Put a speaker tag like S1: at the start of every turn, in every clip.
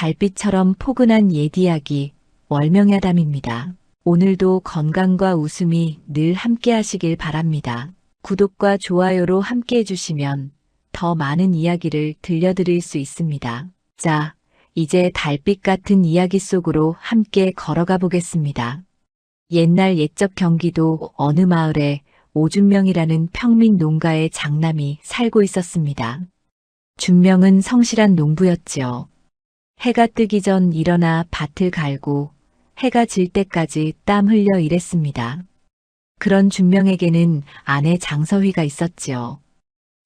S1: 달빛처럼 포근한 옛 이야기, 월명야담입니다. 오늘도 건강과 웃음이 늘 함께 하시길 바랍니다. 구독과 좋아요로 함께 해주시면 더 많은 이야기를 들려드릴 수 있습니다. 자, 이제 달빛 같은 이야기 속으로 함께 걸어가 보겠습니다. 옛날 옛적 경기도 어느 마을에 오준명이라는 평민 농가의 장남이 살고 있었습니다. 준명은 성실한 농부였지요. 해가 뜨기 전 일어나 밭을 갈고 해가 질 때까지 땀 흘려 일했습니다. 그런 준명에게는 아내 장서휘가 있었지요.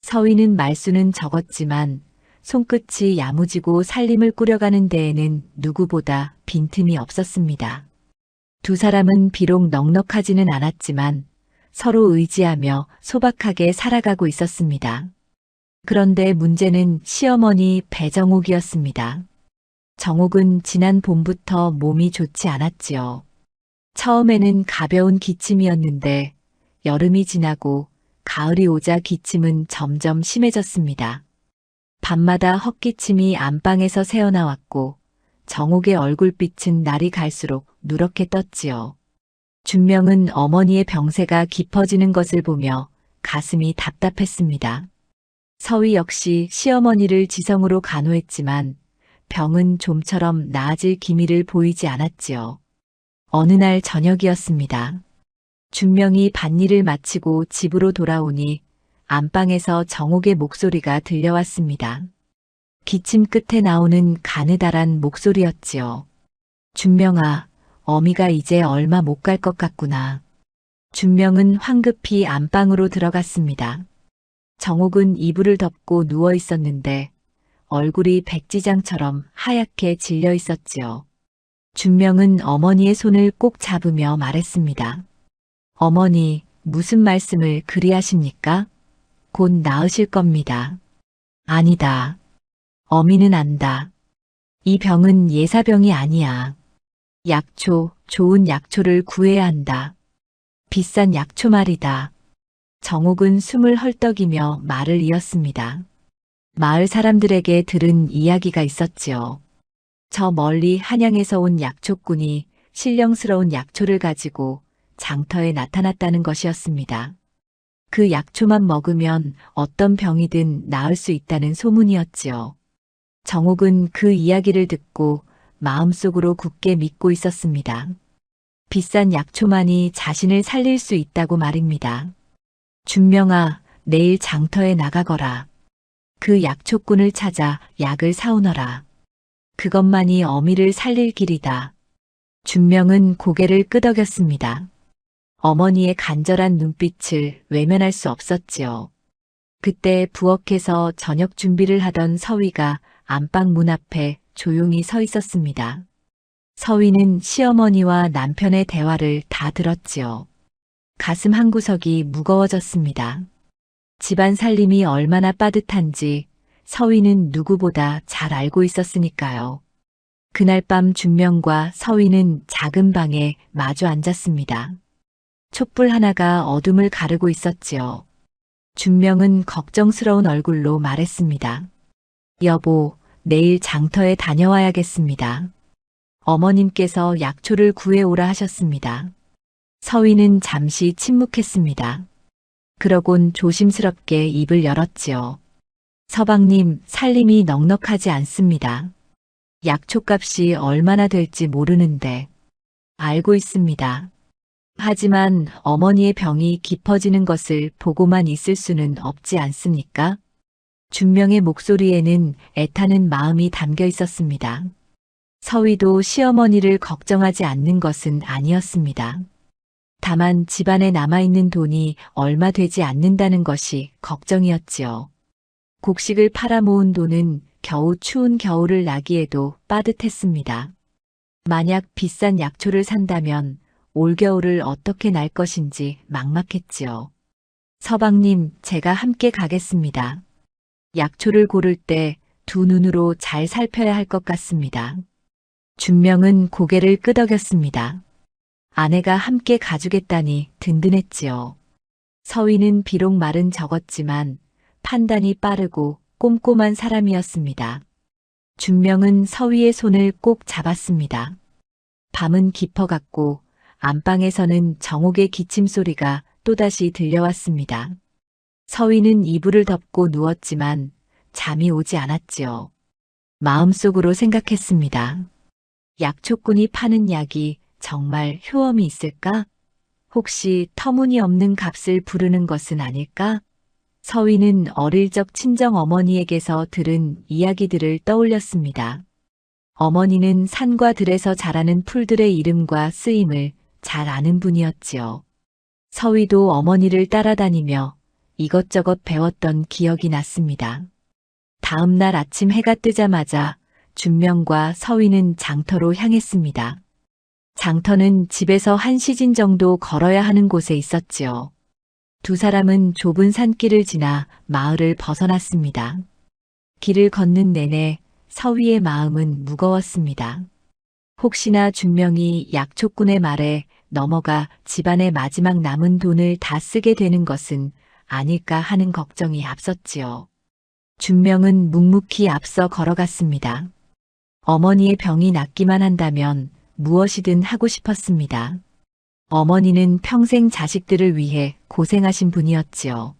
S1: 서휘는 말수는 적었지만 손끝이 야무지고 살림을 꾸려가는 데에는 누구보다 빈틈이 없었습니다. 두 사람은 비록 넉넉하지는 않았지만 서로 의지하며 소박하게 살아가고 있었습니다. 그런데 문제는 시어머니 배정옥이었습니다. 정옥은 지난 봄부터 몸이 좋지 않았지요. 처음에는 가벼운 기침이었는데 여름이 지나고 가을이 오자 기침은 점점 심해졌습니다. 밤마다 헛기침이 안방에서 새어나왔고 정옥의 얼굴빛은 날이 갈수록 누렇게 떴지요. 준명은 어머니의 병세가 깊어지는 것을 보며 가슴이 답답했습니다. 서휘 역시 시어머니를 지성으로 간호했지만 병은 좀처럼 나아질 기미를 보이지 않았지요. 어느 날 저녁이었습니다. 준명이 밭일을 마치고 집으로 돌아오니 안방에서 정옥의 목소리가 들려왔습니다. 기침 끝에 나오는 가느다란 목소리였지요. 준명아, 어미가 이제 얼마 못 갈 것 같구나. 준명은 황급히 안방으로 들어갔습니다. 정옥은 이불을 덮고 누워 있었는데 얼굴이 백지장처럼 하얗게 질려 있었지요. 준명은 어머니의 손을 꼭 잡으며 말했습니다. 어머니, 무슨 말씀을 그리 하십니까? 곧 나으실 겁니다. 아니다. 어미는 안다. 이 병은 예사병이 아니야. 약초, 좋은 약초를 구해야 한다. 비싼 약초 말이다. 정옥은 숨을 헐떡이며 말을 이었습니다. 마을 사람들에게 들은 이야기가 있었지요. 저 멀리 한양에서 온 약초꾼이 신령스러운 약초를 가지고 장터에 나타났다는 것이었습니다. 그 약초만 먹으면 어떤 병이든 나을 수 있다는 소문이었지요. 정옥은 그 이야기를 듣고 마음속으로 굳게 믿고 있었습니다. 비싼 약초만이 자신을 살릴 수 있다고 말입니다. 준명아, 내일 장터에 나가거라. 그 약초꾼을 찾아 약을 사오너라. 그것만이 어미를 살릴 길이다. 준명은 고개를 끄덕였습니다. 어머니의 간절한 눈빛을 외면할 수 없었지요. 그때 부엌에서 저녁 준비를 하던 서휘가 안방 문 앞에 조용히 서 있었습니다. 서휘는 시어머니와 남편의 대화를 다 들었지요. 가슴 한구석이 무거워졌습니다. 집안 살림이 얼마나 빠듯한지 서휘는 누구보다 잘 알고 있었으니까요. 그날 밤 준명과 서휘는 작은 방에 마주 앉았습니다. 촛불 하나가 어둠을 가르고 있었지요. 준명은 걱정스러운 얼굴로 말했습니다. 여보, 내일 장터에 다녀와야겠습니다. 어머님께서 약초를 구해오라 하셨습니다. 서휘는 잠시 침묵했습니다. 그러곤 조심스럽게 입을 열었지요. 서방님, 살림이 넉넉하지 않습니다. 약초값이 얼마나 될지 모르는데. 알고 있습니다. 하지만 어머니의 병이 깊어지는 것을 보고만 있을 수는 없지 않습니까? 준명의 목소리에는 애타는 마음이 담겨 있었습니다. 서휘도 시어머니를 걱정하지 않는 것은 아니었습니다. 다만 집안에 남아있는 돈이 얼마 되지 않는다는 것이 걱정이었지요. 곡식을 팔아 모은 돈은 겨우 추운 겨울을 나기에도 빠듯했습니다. 만약 비싼 약초를 산다면 올겨울을 어떻게 날 것인지 막막했지요. 서방님, 제가 함께 가겠습니다. 약초를 고를 때 두 눈으로 잘 살펴야 할 것 같습니다. 준명은 고개를 끄덕였습니다. 아내가 함께 가주겠다니 든든했지요. 서휘는 비록 말은 적었지만 판단이 빠르고 꼼꼼한 사람이었습니다. 준명은 서위의 손을 꼭 잡았습니다. 밤은 깊어갔고 안방에서는 정옥의 기침 소리가 또다시 들려왔습니다. 서위는 이불을 덮고 누웠지만 잠이 오지 않았지요. 마음속으로 생각했습니다. 약초꾼이 파는 약이 정말 효험이 있을까? 혹시 터무니없는 값을 부르는 것은 아닐까? 서위는 어릴 적 친정 어머니에게서 들은 이야기들을 떠올렸습니다. 어머니는 산과 들에서 자라는 풀들의 이름과 쓰임을 잘 아는 분이었지요. 서위도 어머니를 따라다니며 이것저것 배웠던 기억이 났습니다. 다음 날 아침 해가 뜨자마자 준명과 서위는 장터로 향했습니다. 장터는 집에서 한 시진 정도 걸어야 하는 곳에 있었지요. 두 사람은 좁은 산길을 지나 마을을 벗어났습니다. 길을 걷는 내내 서위의 마음은 무거웠습니다. 혹시나 준명이 약초꾼의 말에 넘어가 집안의 마지막 남은 돈을 다 쓰게 되는 것은 아닐까 하는 걱정이 앞섰지요. 준명은 묵묵히 앞서 걸어갔습니다. 어머니의 병이 낫기만 한다면 무엇이든 하고 싶었습니다. 어머니는 평생 자식들을 위해 고생하신 분이었지요.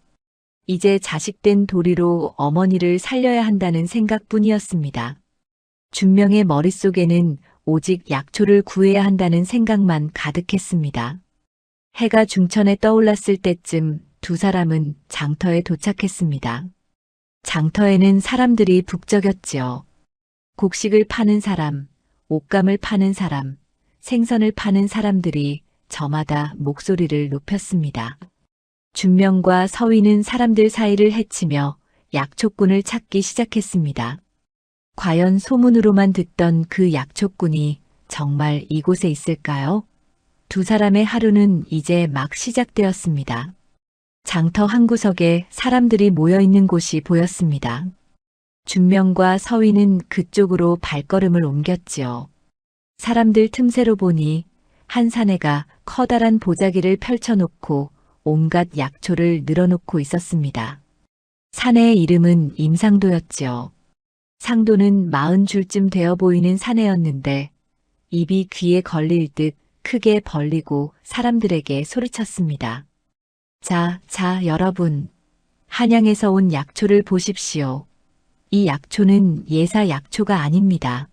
S1: 이제 자식된 도리로 어머니를 살려야 한다는 생각뿐이었습니다. 준명의 머릿속에는 오직 약초를 구해야 한다는 생각만 가득했습니다. 해가 중천에 떠올랐을 때쯤 두 사람은 장터에 도착했습니다. 장터에는 사람들이 북적였지요. 곡식을 파는 사람, 옷감을 파는 사람, 생선을 파는 사람들이 저마다 목소리를 높였습니다. 준명과 서위는 사람들 사이를 헤치며 약초꾼을 찾기 시작했습니다. 과연 소문으로만 듣던 그 약초꾼이 정말 이곳에 있을까요? 두 사람의 하루는 이제 막 시작되었습니다. 장터 한 구석에 사람들이 모여 있는 곳이 보였습니다. 준명과 서위는 그쪽으로 발걸음을 옮겼지요. 사람들 틈새로 보니 한 사내가 커다란 보자기를 펼쳐놓고 온갖 약초를 늘어놓고 있었습니다. 사내의 이름은 임상도였지요. 상도는 40줄쯤 되어 보이는 사내였는데 입이 귀에 걸릴 듯 크게 벌리고 사람들에게 소리쳤습니다. 자, 여러분. 한양에서 온 약초를 보십시오. 이 약초는 예사 약초가 아닙니다.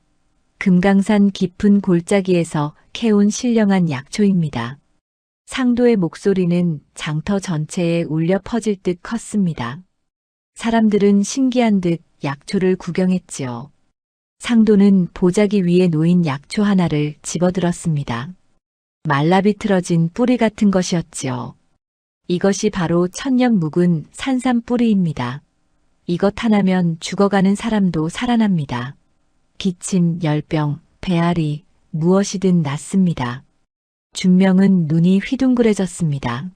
S1: 금강산 깊은 골짜기에서 캐온 신령한 약초입니다. 상도의 목소리는 장터 전체에 울려 퍼질 듯 컸습니다. 사람들은 신기한 듯 약초를 구경했지요. 상도는 보자기 위에 놓인 약초 하나를 집어들었습니다. 말라비틀어진 뿌리 같은 것이었지요. 이것이 바로 천년 묵은 산삼 뿌리입니다. 이것 하나면 죽어가는 사람도 살아납니다. 기침, 열병, 배앓이, 무엇이든 낫습니다. 준명은 눈이 휘둥그레졌습니다.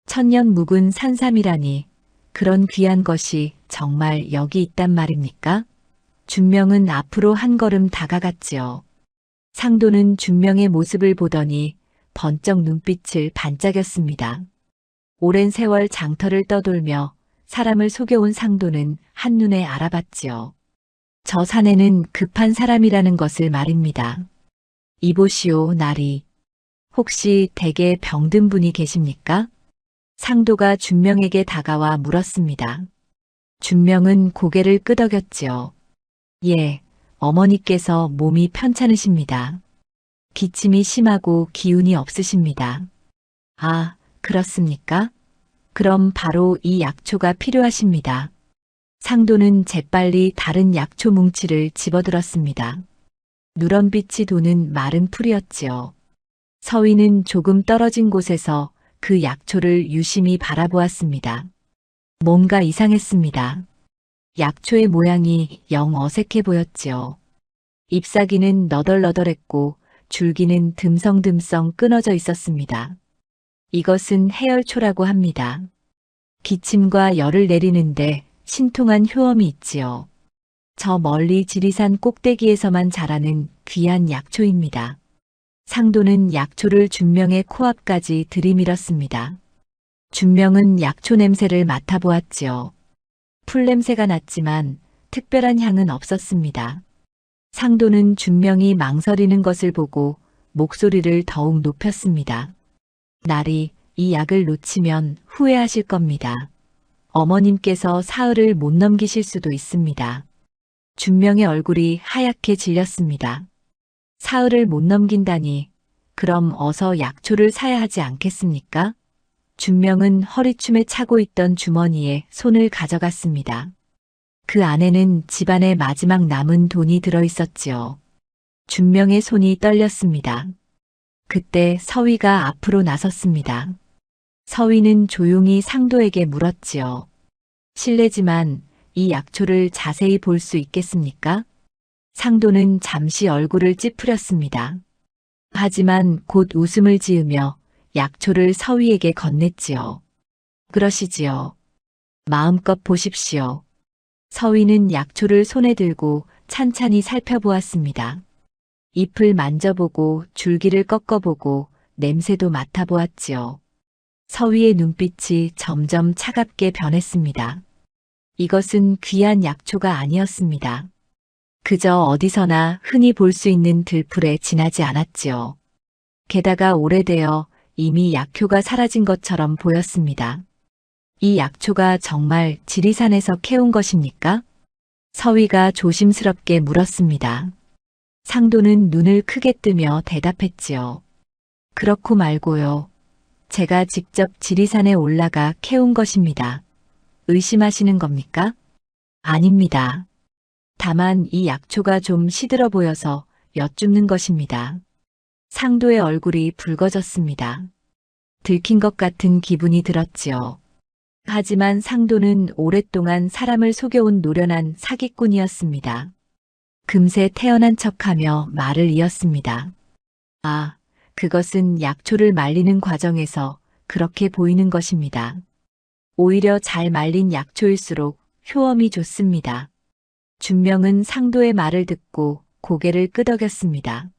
S1: 천년 묵은 산삼이라니 그런 귀한 것이 정말 여기 있단 말입니까? 준명은 앞으로 한 걸음 다가갔지요. 상도는 준명의 모습을 보더니 번쩍 눈빛을 반짝였습니다. 오랜 세월 장터를 떠돌며 사람을 속여온 상도는 한눈에 알아봤지요. 저 사내는 급한 사람이라는 것을 말입니다. 이보시오, 나리. 혹시 댁에 병든 분이 계십니까? 상도가 준명에게 다가와 물었습니다. 준명은 고개를 끄덕였지요. 예, 어머니께서 몸이 편찮으십니다. 기침이 심하고 기운이 없으십니다. 아, 그렇습니까? 그럼 바로 이 약초가 필요하십니다. 상도는 재빨리 다른 약초 뭉치를 집어들었습니다. 누런빛이 도는 마른 풀이었지요. 서위는 조금 떨어진 곳에서 그 약초를 유심히 바라보았습니다. 뭔가 이상했습니다. 약초의 모양이 영 어색해 보였지요. 잎사귀는 너덜너덜했고 줄기는 듬성듬성 끊어져 있었습니다. 이것은 해열초라고 합니다. 기침과 열을 내리는데 신통한 효험이 있지요. 저 멀리 지리산 꼭대기에서만 자라는 귀한 약초입니다. 상도는 약초를 준명의 코앞까지 들이밀었습니다. 준명은 약초 냄새를 맡아보았지요. 풀 냄새가 났지만 특별한 향은 없었습니다. 상도는 준명이 망설이는 것을 보고 목소리를 더욱 높였습니다. 나리, 이 약을 놓치면 후회하실 겁니다. 어머님께서 사흘을 못 넘기실 수도 있습니다. 준명의 얼굴이 하얗게 질렸습니다. 사흘을 못 넘긴다니, 그럼 어서 약초를 사야 하지 않겠습니까? 준명은 허리춤에 차고 있던 주머니에 손을 가져갔습니다. 그 안에는 집안의 마지막 남은 돈이 들어 있었지요. 준명의 손이 떨렸습니다. 그때 서위가 앞으로 나섰습니다. 서위는 조용히 상도에게 물었지요. 실례지만 이 약초를 자세히 볼 수 있겠습니까? 상도는 잠시 얼굴을 찌푸렸습니다. 하지만 곧 웃음을 지으며 약초를 서위에게 건넸지요. 그러시지요. 마음껏 보십시오. 서위는 약초를 손에 들고 찬찬히 살펴보았습니다. 잎을 만져보고 줄기를 꺾어보고 냄새도 맡아보았지요. 서위의 눈빛이 점점 차갑게 변했습니다. 이것은 귀한 약초가 아니었습니다. 그저 어디서나 흔히 볼 수 있는 들풀에 지나지 않았지요. 게다가 오래되어 이미 약효가 사라진 것처럼 보였습니다. 이 약초가 정말 지리산에서 캐온 것입니까? 서위가 조심스럽게 물었습니다. 상도는 눈을 크게 뜨며 대답했지요. 그렇고 말고요. 제가 직접 지리산에 올라가 캐온 것입니다. 의심하시는 겁니까? 아닙니다. 다만 이 약초가 좀 시들어 보여서 여쭙는 것입니다. 상도의 얼굴이 붉어졌습니다. 들킨 것 같은 기분이 들었지요. 하지만 상도는 오랫동안 사람을 속여온 노련한 사기꾼이었습니다. 금세 태어난 척하며 말을 이었습니다. 아, 그것은 약초를 말리는 과정에서 그렇게 보이는 것입니다. 오히려 잘 말린 약초일수록 효험이 좋습니다. 준명은 상도의 말을 듣고 고개를 끄덕였습니다.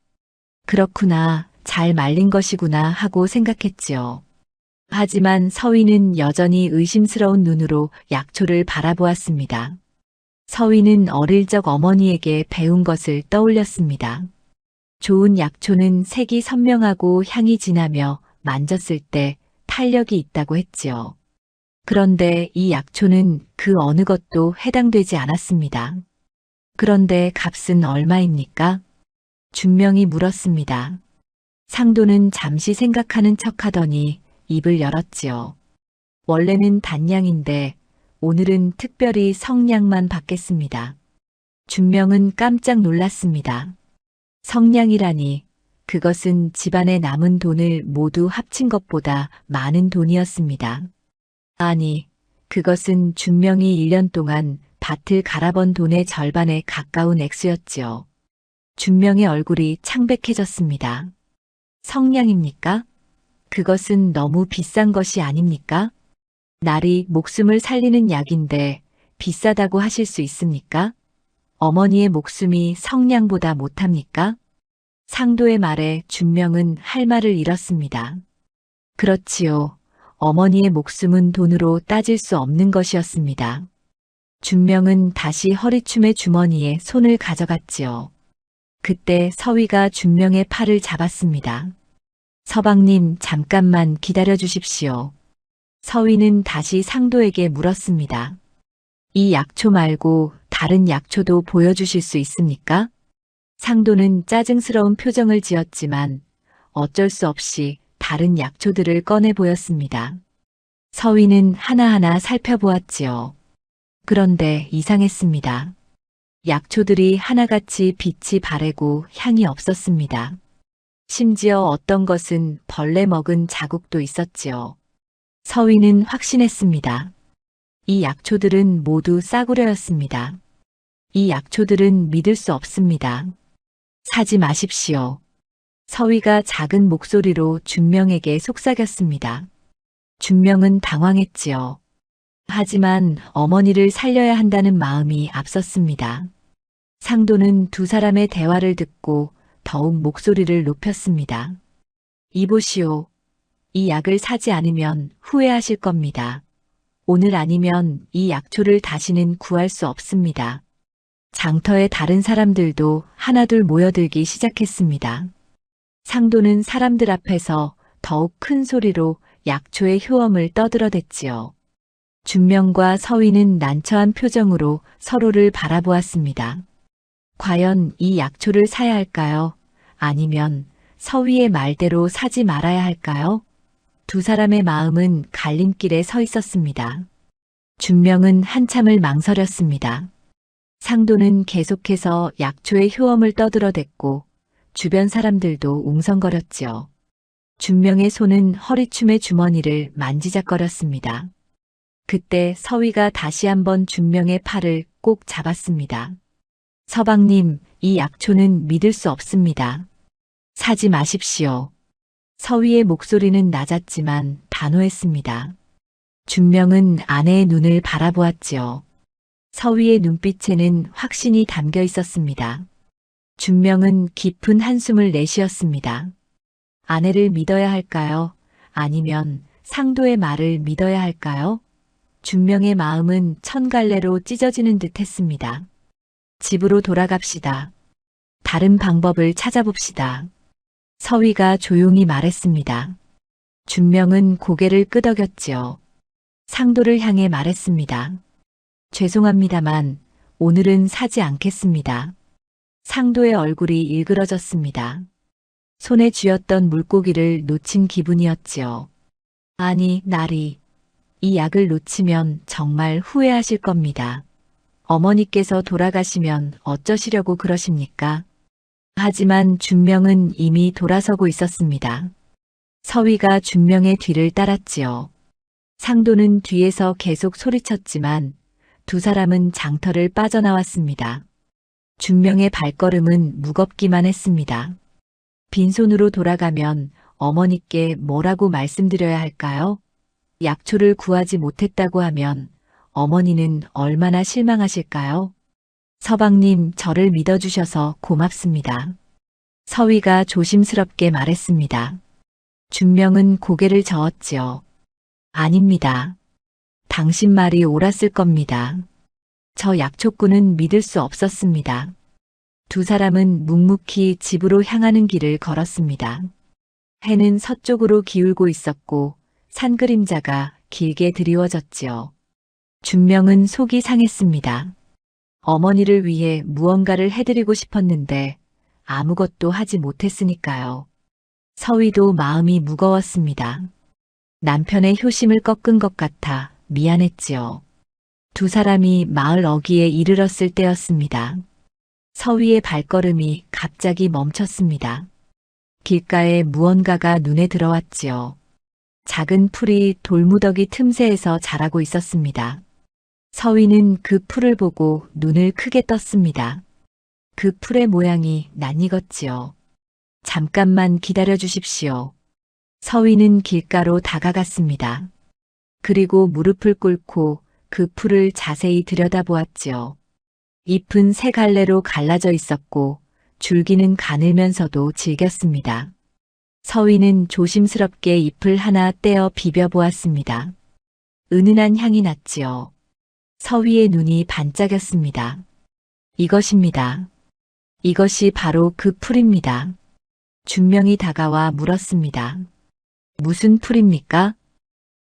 S1: 그렇구나, 잘 말린 것이구나 하고 생각했지요. 하지만 서위는 여전히 의심스러운 눈으로 약초를 바라보았습니다. 서위는 어릴 적 어머니에게 배운 것을 떠올렸습니다. 좋은 약초는 색이 선명하고 향이 진하며 만졌을 때 탄력이 있다고 했지요. 그런데 이 약초는 그 어느 것도 해당되지 않았습니다. 그런데 값은 얼마입니까? 준명이 물었습니다. 상도는 잠시 생각하는 척하더니 입을 열었지요. 원래는 단량인데 오늘은 특별히 성량만 받겠습니다. 준명은 깜짝 놀랐습니다. 성량이라니, 그것은 집안에 남은 돈을 모두 합친 것보다 많은 돈이었습니다. 아니, 그것은 준명이 1년 동안 밭을 갈아번 돈의 절반에 가까운 액수였지요. 준명의 얼굴이 창백해졌습니다. 성량입니까? 그것은 너무 비싼 것이 아닙니까? 날이 목숨을 살리는 약인데 비싸다고 하실 수 있습니까? 어머니의 목숨이 성량보다 못합니까? 상도의 말에 준명은 할 말을 잃었습니다. 그렇지요. 어머니의 목숨은 돈으로 따질 수 없는 것이었습니다. 준명은 다시 허리춤의 주머니에 손을 가져갔지요. 그때 서위가 준명의 팔을 잡았습니다. 서방님, 잠깐만 기다려 주십시오. 서위는 다시 상도에게 물었습니다. 이 약초 말고 다른 약초도 보여주실 수 있습니까? 상도는 짜증스러운 표정을 지었지만 어쩔 수 없이 다른 약초들을 꺼내 보였습니다. 서위는 하나하나 살펴보았지요. 그런데 이상했습니다. 약초들이 하나같이 빛이 바래고 향이 없었습니다. 심지어 어떤 것은 벌레 먹은 자국도 있었지요. 서위는 확신했습니다. 이 약초들은 모두 싸구려였습니다. 이 약초들은 믿을 수 없습니다. 사지 마십시오. 서위가 작은 목소리로 준명에게 속삭였습니다. 준명은 당황했지요. 하지만 어머니를 살려야 한다는 마음이 앞섰습니다. 상도는 두 사람의 대화를 듣고 더욱 목소리를 높였습니다. 이보시오. 이 약을 사지 않으면 후회하실 겁니다. 오늘 아니면 이 약초를 다시는 구할 수 없습니다. 장터의 다른 사람들도 하나둘 모여들기 시작했습니다. 상도는 사람들 앞에서 더욱 큰 소리로 약초의 효험을 떠들어댔지요. 준명과 서위는 난처한 표정으로 서로를 바라보았습니다. 과연 이 약초를 사야 할까요? 아니면 서위의 말대로 사지 말아야 할까요? 두 사람의 마음은 갈림길에 서 있었습니다. 준명은 한참을 망설였습니다. 상도는 계속해서 약초의 효험을 떠들어댔고 주변 사람들도 웅성거렸지요. 준명의 손은 허리춤의 주머니를 만지작거렸습니다. 그때 서위가 다시 한번 준명의 팔을 꼭 잡았습니다. 서방님, 이 약초는 믿을 수 없습니다. 사지 마십시오. 서위의 목소리는 낮았지만 단호했습니다. 준명은 아내의 눈을 바라보았지요. 서위의 눈빛에는 확신이 담겨 있었습니다. 준명은 깊은 한숨을 내쉬었습니다. 아내를 믿어야 할까요? 아니면 상도의 말을 믿어야 할까요? 준명의 마음은 천갈래로 찢어지는 듯 했습니다. 집으로 돌아갑시다. 다른 방법을 찾아봅시다. 서위가 조용히 말했습니다. 준명은 고개를 끄덕였지요. 상도를 향해 말했습니다. 죄송합니다만 오늘은 사지 않겠습니다. 상도의 얼굴이 일그러졌습니다. 손에 쥐었던 물고기를 놓친 기분이었지요. 아니, 나리. 이 약을 놓치면 정말 후회하실 겁니다. 어머니께서 돌아가시면 어쩌시려고 그러십니까? 하지만 준명은 이미 돌아서고 있었습니다. 서위가 준명의 뒤를 따랐지요. 상도는 뒤에서 계속 소리쳤지만 두 사람은 장터를 빠져나왔습니다. 준명의 발걸음은 무겁기만 했습니다. 빈손으로 돌아가면 어머니께 뭐라고 말씀드려야 할까요? 약초를 구하지 못했다고 하면 어머니는 얼마나 실망하실까요? 서방님, 저를 믿어주셔서 고맙습니다. 서위가 조심스럽게 말했습니다. 준명은 고개를 저었지요. 아닙니다. 당신 말이 옳았을 겁니다. 저 약초꾼은 믿을 수 없었습니다. 두 사람은 묵묵히 집으로 향하는 길을 걸었습니다. 해는 서쪽으로 기울고 있었고 산 그림자가 길게 드리워졌지요. 준명은 속이 상했습니다. 어머니를 위해 무언가를 해드리고 싶었는데 아무것도 하지 못했으니까요. 서위도 마음이 무거웠습니다. 남편의 효심을 꺾은 것 같아 미안했지요. 두 사람이 마을 어귀에 이르렀을 때였습니다. 서위의 발걸음이 갑자기 멈췄습니다. 길가에 무언가가 눈에 들어왔지요. 작은 풀이 돌무더기 틈새에서 자라고 있었습니다. 서위는 그 풀을 보고 눈을 크게 떴습니다. 그 풀의 모양이 낯익었지요. 잠깐만 기다려 주십시오. 서위는 길가로 다가갔습니다. 그리고 무릎을 꿇고 그 풀을 자세히 들여다보았지요. 잎은 세 갈래로 갈라져 있었고 줄기는 가늘면서도 질겼습니다. 서위는 조심스럽게 잎을 하나 떼어 비벼보았습니다. 은은한 향이 났지요. 서위의 눈이 반짝였습니다. 이것입니다. 이것이 바로 그 풀입니다. 준명이 다가와 물었습니다. 무슨 풀입니까?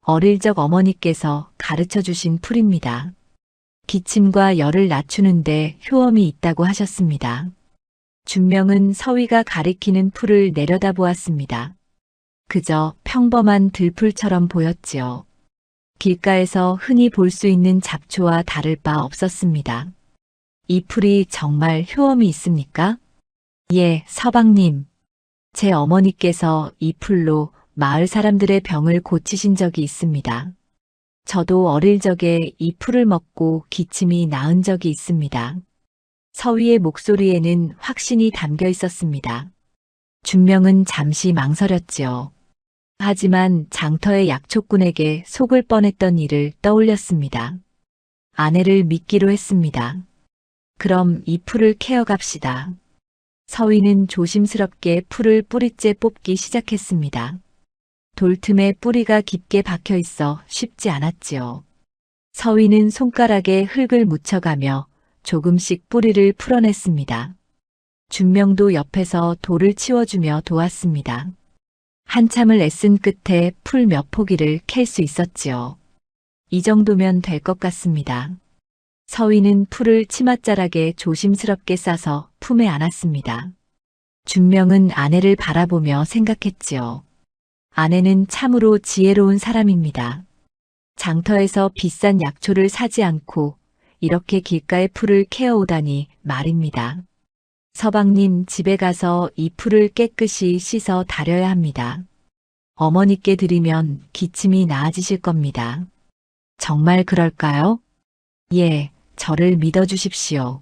S1: 어릴 적 어머니께서 가르쳐 주신 풀입니다. 기침과 열을 낮추는데 효험이 있다고 하셨습니다. 준명은 서위가 가리키는 풀을 내려다보았습니다. 그저 평범한 들풀처럼 보였지요. 길가에서 흔히 볼 수 있는 잡초와 다를 바 없었습니다. 이 풀이 정말 효험이 있습니까? 예, 서방님. 제 어머니께서 이 풀로 마을 사람들의 병을 고치신 적이 있습니다. 저도 어릴 적에 이 풀을 먹고 기침이 나은 적이 있습니다. 서위의 목소리에는 확신이 담겨 있었습니다. 준명은 잠시 망설였지요. 하지만 장터의 약초꾼에게 속을 뻔했던 일을 떠올렸습니다. 아내를 믿기로 했습니다. 그럼 이 풀을 캐어갑시다. 서위는 조심스럽게 풀을 뿌리째 뽑기 시작했습니다. 돌틈에 뿌리가 깊게 박혀 있어 쉽지 않았지요. 서위는 손가락에 흙을 묻혀가며 조금씩 뿌리를 풀어냈습니다. 준명도 옆에서 돌을 치워주며 도왔습니다. 한참을 애쓴 끝에 풀 몇 포기를 캘 수 있었지요. 이 정도면 될 것 같습니다. 서위는 풀을 치맛자락에 조심스럽게 싸서 품에 안았습니다. 준명은 아내를 바라보며 생각했지요. 아내는 참으로 지혜로운 사람입니다. 장터에서 비싼 약초를 사지 않고 이렇게 길가의 풀을 캐어오다니 말입니다. 서방님 집에 가서 이 풀을 깨끗이 씻어 다려야 합니다. 어머니께 드리면 기침이 나아지실 겁니다. 정말 그럴까요? 예, 저를 믿어주십시오.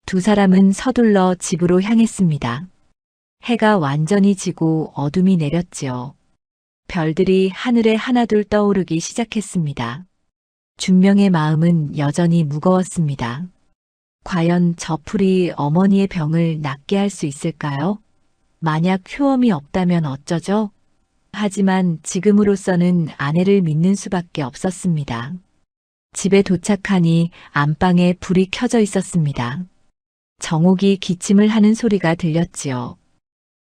S1: 두 사람은 서둘러 집으로 향했습니다. 해가 완전히 지고 어둠이 내렸지요. 별들이 하늘에 하나둘 떠오르기 시작했습니다. 준명의 마음은 여전히 무거웠습니다. 과연 저 풀이 어머니의 병을 낫게 할 수 있을까요? 만약 효험이 없다면 어쩌죠? 하지만 지금으로서는 아내를 믿는 수밖에 없었습니다. 집에 도착하니 안방에 불이 켜져 있었습니다. 정옥이 기침을 하는 소리가 들렸지요.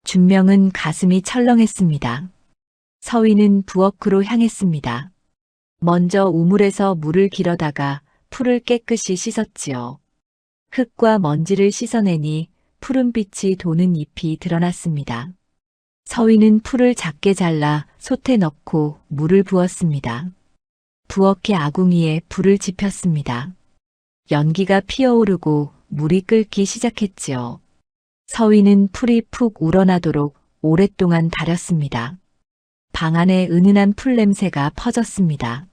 S1: 준명은 가슴이 철렁했습니다. 서위는 부엌으로 향했습니다. 먼저 우물에서 물을 길어다가 풀을 깨끗이 씻었지요. 흙과 먼지를 씻어내니 푸른빛이 도는 잎이 드러났습니다. 서위는 풀을 작게 잘라 솥에 넣고 물을 부었습니다. 부엌의 아궁이에 불을 지폈습니다. 연기가 피어오르고 물이 끓기 시작했지요. 서위는 풀이 푹 우러나도록 오랫동안 다렸습니다. 방 안에 은은한 풀 냄새가 퍼졌습니다.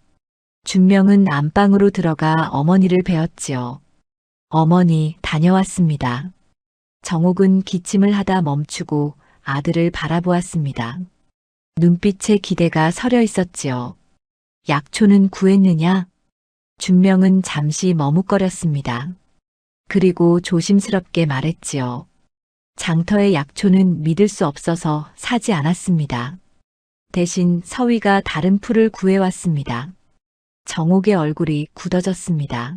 S1: 준명은 안방으로 들어가 어머니를 배웠지요. 어머니, 다녀왔습니다. 정옥은 기침을 하다 멈추고 아들을 바라보았습니다. 눈빛에 기대가 서려 있었지요. 약초는 구했느냐? 준명은 잠시 머뭇거렸습니다. 그리고 조심스럽게 말했지요. 장터의 약초는 믿을 수 없어서 사지 않았습니다. 대신 서위가 다른 풀을 구해왔습니다. 정옥의 얼굴이 굳어졌습니다.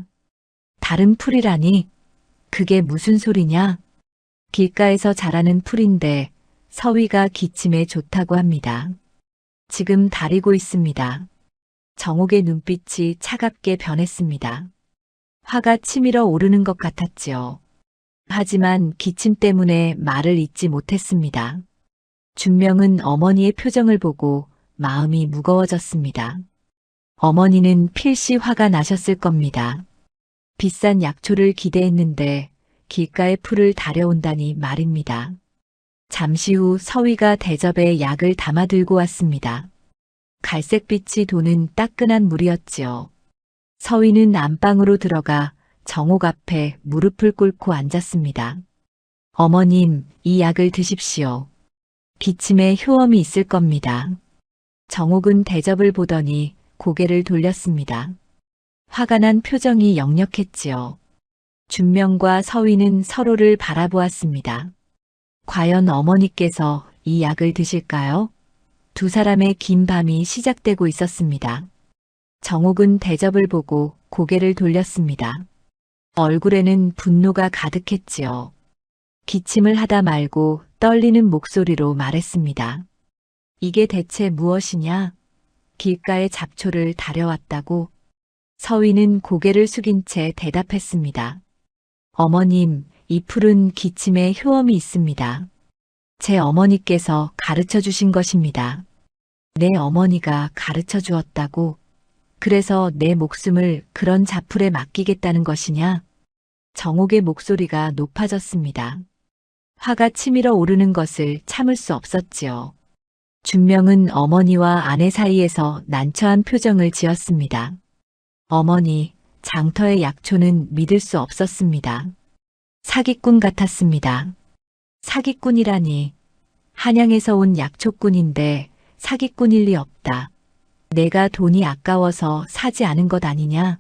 S1: 다른 풀이라니? 그게 무슨 소리냐? 길가에서 자라는 풀인데 서위가 기침에 좋다고 합니다. 지금 다리고 있습니다. 정옥의 눈빛이 차갑게 변했습니다. 화가 치밀어 오르는 것 같았지요. 하지만 기침 때문에 말을 잇지 못했습니다. 준명은 어머니의 표정을 보고 마음이 무거워졌습니다. 어머니는 필시 화가 나셨을 겁니다. 비싼 약초를 기대했는데 길가의 풀을 다려온다니 말입니다. 잠시 후 서위가 대접에 약을 담아 들고 왔습니다. 갈색빛이 도는 따끈한 물이었지요. 서위는 안방으로 들어가 정옥 앞에 무릎을 꿇고 앉았습니다. 어머님, 이 약을 드십시오. 기침에 효험이 있을 겁니다. 정옥은 대접을 보더니 고개를 돌렸습니다. 화가 난 표정이 역력했지요. 준명과 서위는 서로를 바라보았습니다. 과연 어머니께서 이 약을 드실까요? 두 사람의 긴 밤이 시작되고 있었습니다. 정옥은 대접을 보고 고개를 돌렸습니다. 얼굴에는 분노가 가득했지요. 기침을 하다 말고 떨리는 목소리로 말했습니다. 이게 대체 무엇이냐? 길가의 잡초를 다려왔다고? 서위는 고개를 숙인 채 대답했습니다. 어머님, 이 풀은 기침에 효험이 있습니다. 제 어머니께서 가르쳐 주신 것입니다. 내 어머니가 가르쳐 주었다고? 그래서 내 목숨을 그런 잡풀에 맡기겠다는 것이냐? 정옥의 목소리가 높아졌습니다. 화가 치밀어 오르는 것을 참을 수 없었지요. 준명은 어머니와 아내 사이에서 난처한 표정을 지었습니다. 어머니, 장터의 약초는 믿을 수 없었습니다. 사기꾼 같았습니다. 사기꾼이라니. 한양에서 온 약초꾼인데 사기꾼일 리 없다. 내가 돈이 아까워서 사지 않은 것 아니냐?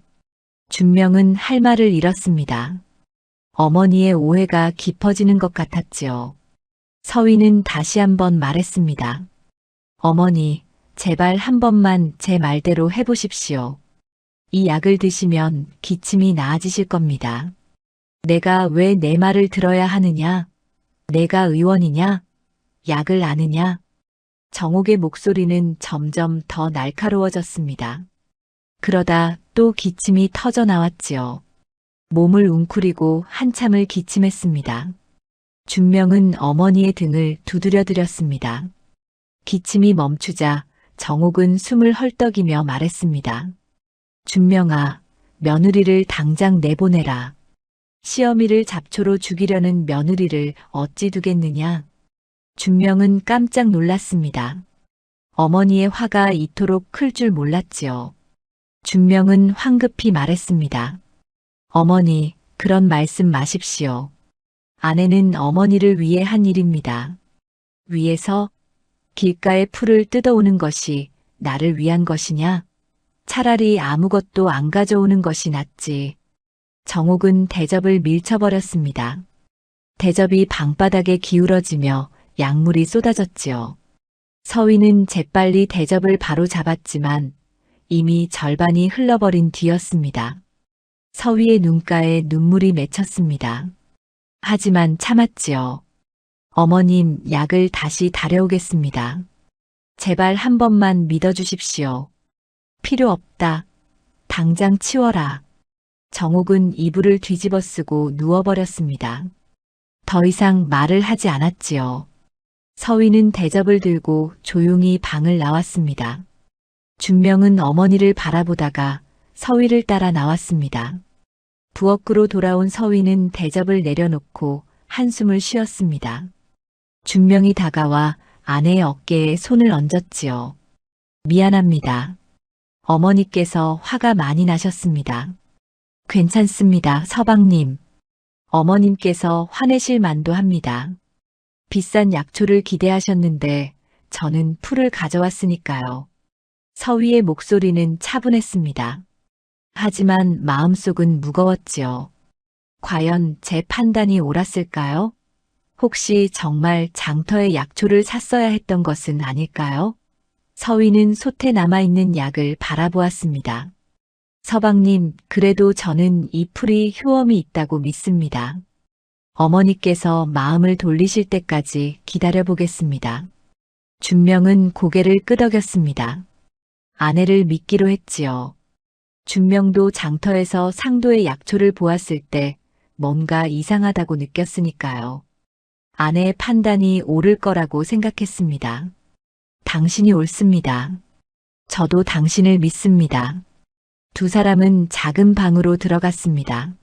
S1: 준명은 할 말을 잃었습니다. 어머니의 오해가 깊어지는 것 같았지요. 서위는 다시 한번 말했습니다. 어머니, 제발 한 번만 제 말대로 해보십시오. 이 약을 드시면 기침이 나아지실 겁니다. 내가 왜 내 말을 들어야 하느냐? 내가 의원이냐? 약을 아느냐? 정옥의 목소리는 점점 더 날카로워졌습니다. 그러다 또 기침이 터져 나왔지요. 몸을 웅크리고 한참을 기침했습니다. 준명은 어머니의 등을 두드려드렸습니다. 기침이 멈추자 정옥은 숨을 헐떡이며 말했습니다. 준명아, 며느리를 당장 내보내라. 시어미를 잡초로 죽이려는 며느리를 어찌 두겠느냐. 준명은 깜짝 놀랐습니다. 어머니의 화가 이토록 클 줄 몰랐지요. 준명은 황급히 말했습니다. 어머니, 그런 말씀 마십시오. 아내는 어머니를 위해 한 일입니다. 위에서 길가의 풀을 뜯어오는 것이 나를 위한 것이냐? 차라리 아무것도 안 가져오는 것이 낫지. 정옥은 대접을 밀쳐버렸습니다. 대접이 방바닥에 기울어지며 약물이 쏟아졌지요. 서위는 재빨리 대접을 바로 잡았지만 이미 절반이 흘러버린 뒤였습니다. 서위의 눈가에 눈물이 맺혔습니다. 하지만 참았지요. 어머님, 약을 다시 다려오겠습니다. 제발 한 번만 믿어주십시오. 필요 없다. 당장 치워라. 정옥은 이불을 뒤집어 쓰고 누워버렸습니다. 더 이상 말을 하지 않았지요. 서위는 대접을 들고 조용히 방을 나왔습니다. 준명은 어머니를 바라보다가 서위를 따라 나왔습니다. 부엌으로 돌아온 서위는 대접을 내려놓고 한숨을 쉬었습니다. 준명이 다가와 아내의 어깨에 손을 얹었지요. 미안합니다. 어머니께서 화가 많이 나셨습니다. 괜찮습니다, 서방님. 어머님께서 화내실 만도 합니다. 비싼 약초를 기대하셨는데 저는 풀을 가져왔으니까요. 서위의 목소리는 차분했습니다. 하지만 마음속은 무거웠지요. 과연 제 판단이 옳았을까요? 혹시 정말 장터에 약초를 샀어야 했던 것은 아닐까요? 서위는 솥에 남아있는 약을 바라보았습니다. 서방님, 그래도 저는 이 풀이 효험이 있다고 믿습니다. 어머니께서 마음을 돌리실 때까지 기다려보겠습니다. 준명은 고개를 끄덕였습니다. 아내를 믿기로 했지요. 준명도 장터에서 상도의 약초를 보았을 때 뭔가 이상하다고 느꼈으니까요. 아내의 판단이 옳을 거라고 생각했습니다. 당신이 옳습니다. 저도 당신을 믿습니다. 두 사람은 작은 방으로 들어갔습니다.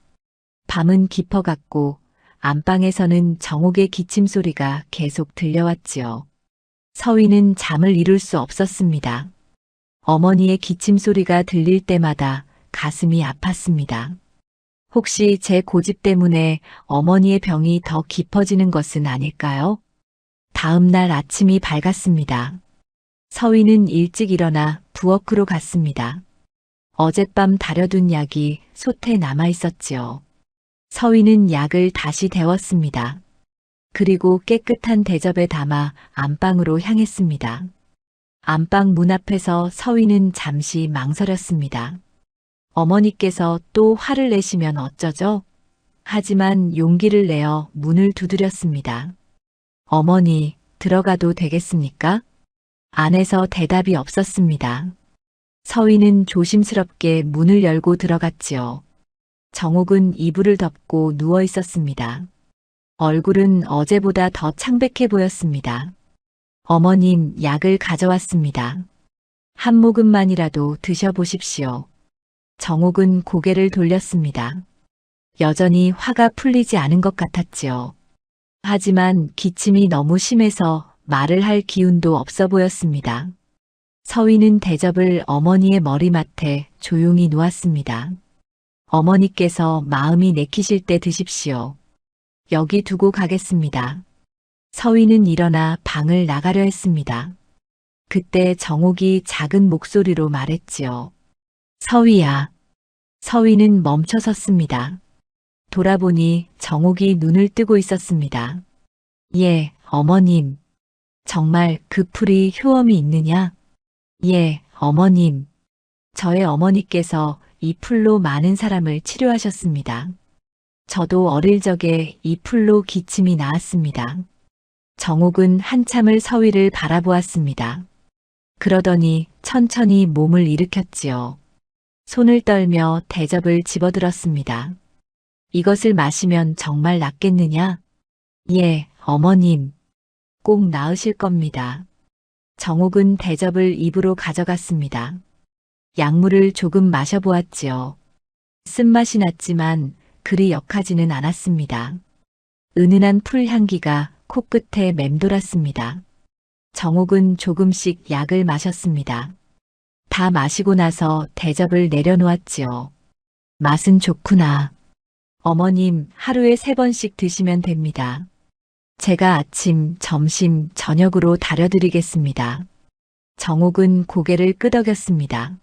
S1: 밤은 깊어갔고 안방에서는 정옥의 기침 소리가 계속 들려왔지요. 서위는 잠을 이룰 수 없었습니다. 어머니의 기침 소리가 들릴 때마다 가슴이 아팠습니다. 혹시 제 고집 때문에 어머니의 병이 더 깊어지는 것은 아닐까요? 다음 날 아침이 밝았습니다. 서위는 일찍 일어나 부엌으로 갔습니다. 어젯밤 다려둔 약이 솥에 남아 있었지요. 서위는 약을 다시 데웠습니다. 그리고 깨끗한 대접에 담아 안방으로 향했습니다. 안방 문 앞에서 서위는 잠시 망설였습니다. 어머니께서 또 화를 내시면 어쩌죠? 하지만 용기를 내어 문을 두드렸습니다. 어머니, 들어가도 되겠습니까? 안에서 대답이 없었습니다. 서위는 조심스럽게 문을 열고 들어갔지요. 정옥은 이불을 덮고 누워 있었습니다. 얼굴은 어제보다 더 창백해 보였습니다. 어머님, 약을 가져왔습니다. 한 모금만이라도 드셔보십시오. 정옥은 고개를 돌렸습니다. 여전히 화가 풀리지 않은 것 같았지요. 하지만 기침이 너무 심해서 말을 할 기운도 없어 보였습니다. 서위는 대접을 어머니의 머리맡에 조용히 놓았습니다. 어머니께서 마음이 내키실 때 드십시오. 여기 두고 가겠습니다. 서위는 일어나 방을 나가려 했습니다. 그때 정옥이 작은 목소리로 말했지요. 서위야. 서위는 멈춰 섰습니다. 돌아보니 정옥이 눈을 뜨고 있었습니다. 예, 어머님. 정말 그 풀이 효험이 있느냐? 예, 어머님. 저의 어머니께서 이 풀로 많은 사람을 치료하셨습니다. 저도 어릴 적에 이 풀로 기침이 나았습니다. 정옥은 한참을 서위를 바라보았습니다. 그러더니 천천히 몸을 일으켰지요. 손을 떨며 대접을 집어들었습니다. 이것을 마시면 정말 낫겠느냐? 예, 어머님. 꼭 나으실 겁니다. 정옥은 대접을 입으로 가져갔습니다. 약물을 조금 마셔보았지요. 쓴맛이 났지만 그리 역하지는 않았습니다. 은은한 풀 향기가 코끝에 맴돌았습니다. 정옥은 조금씩 약을 마셨습니다. 다 마시고 나서 대접을 내려놓았지요. 맛은 좋구나. 어머님, 하루에 3번씩 드시면 됩니다. 제가 아침, 점심, 저녁으로 다려드리겠습니다. 정옥은 고개를 끄덕였습니다.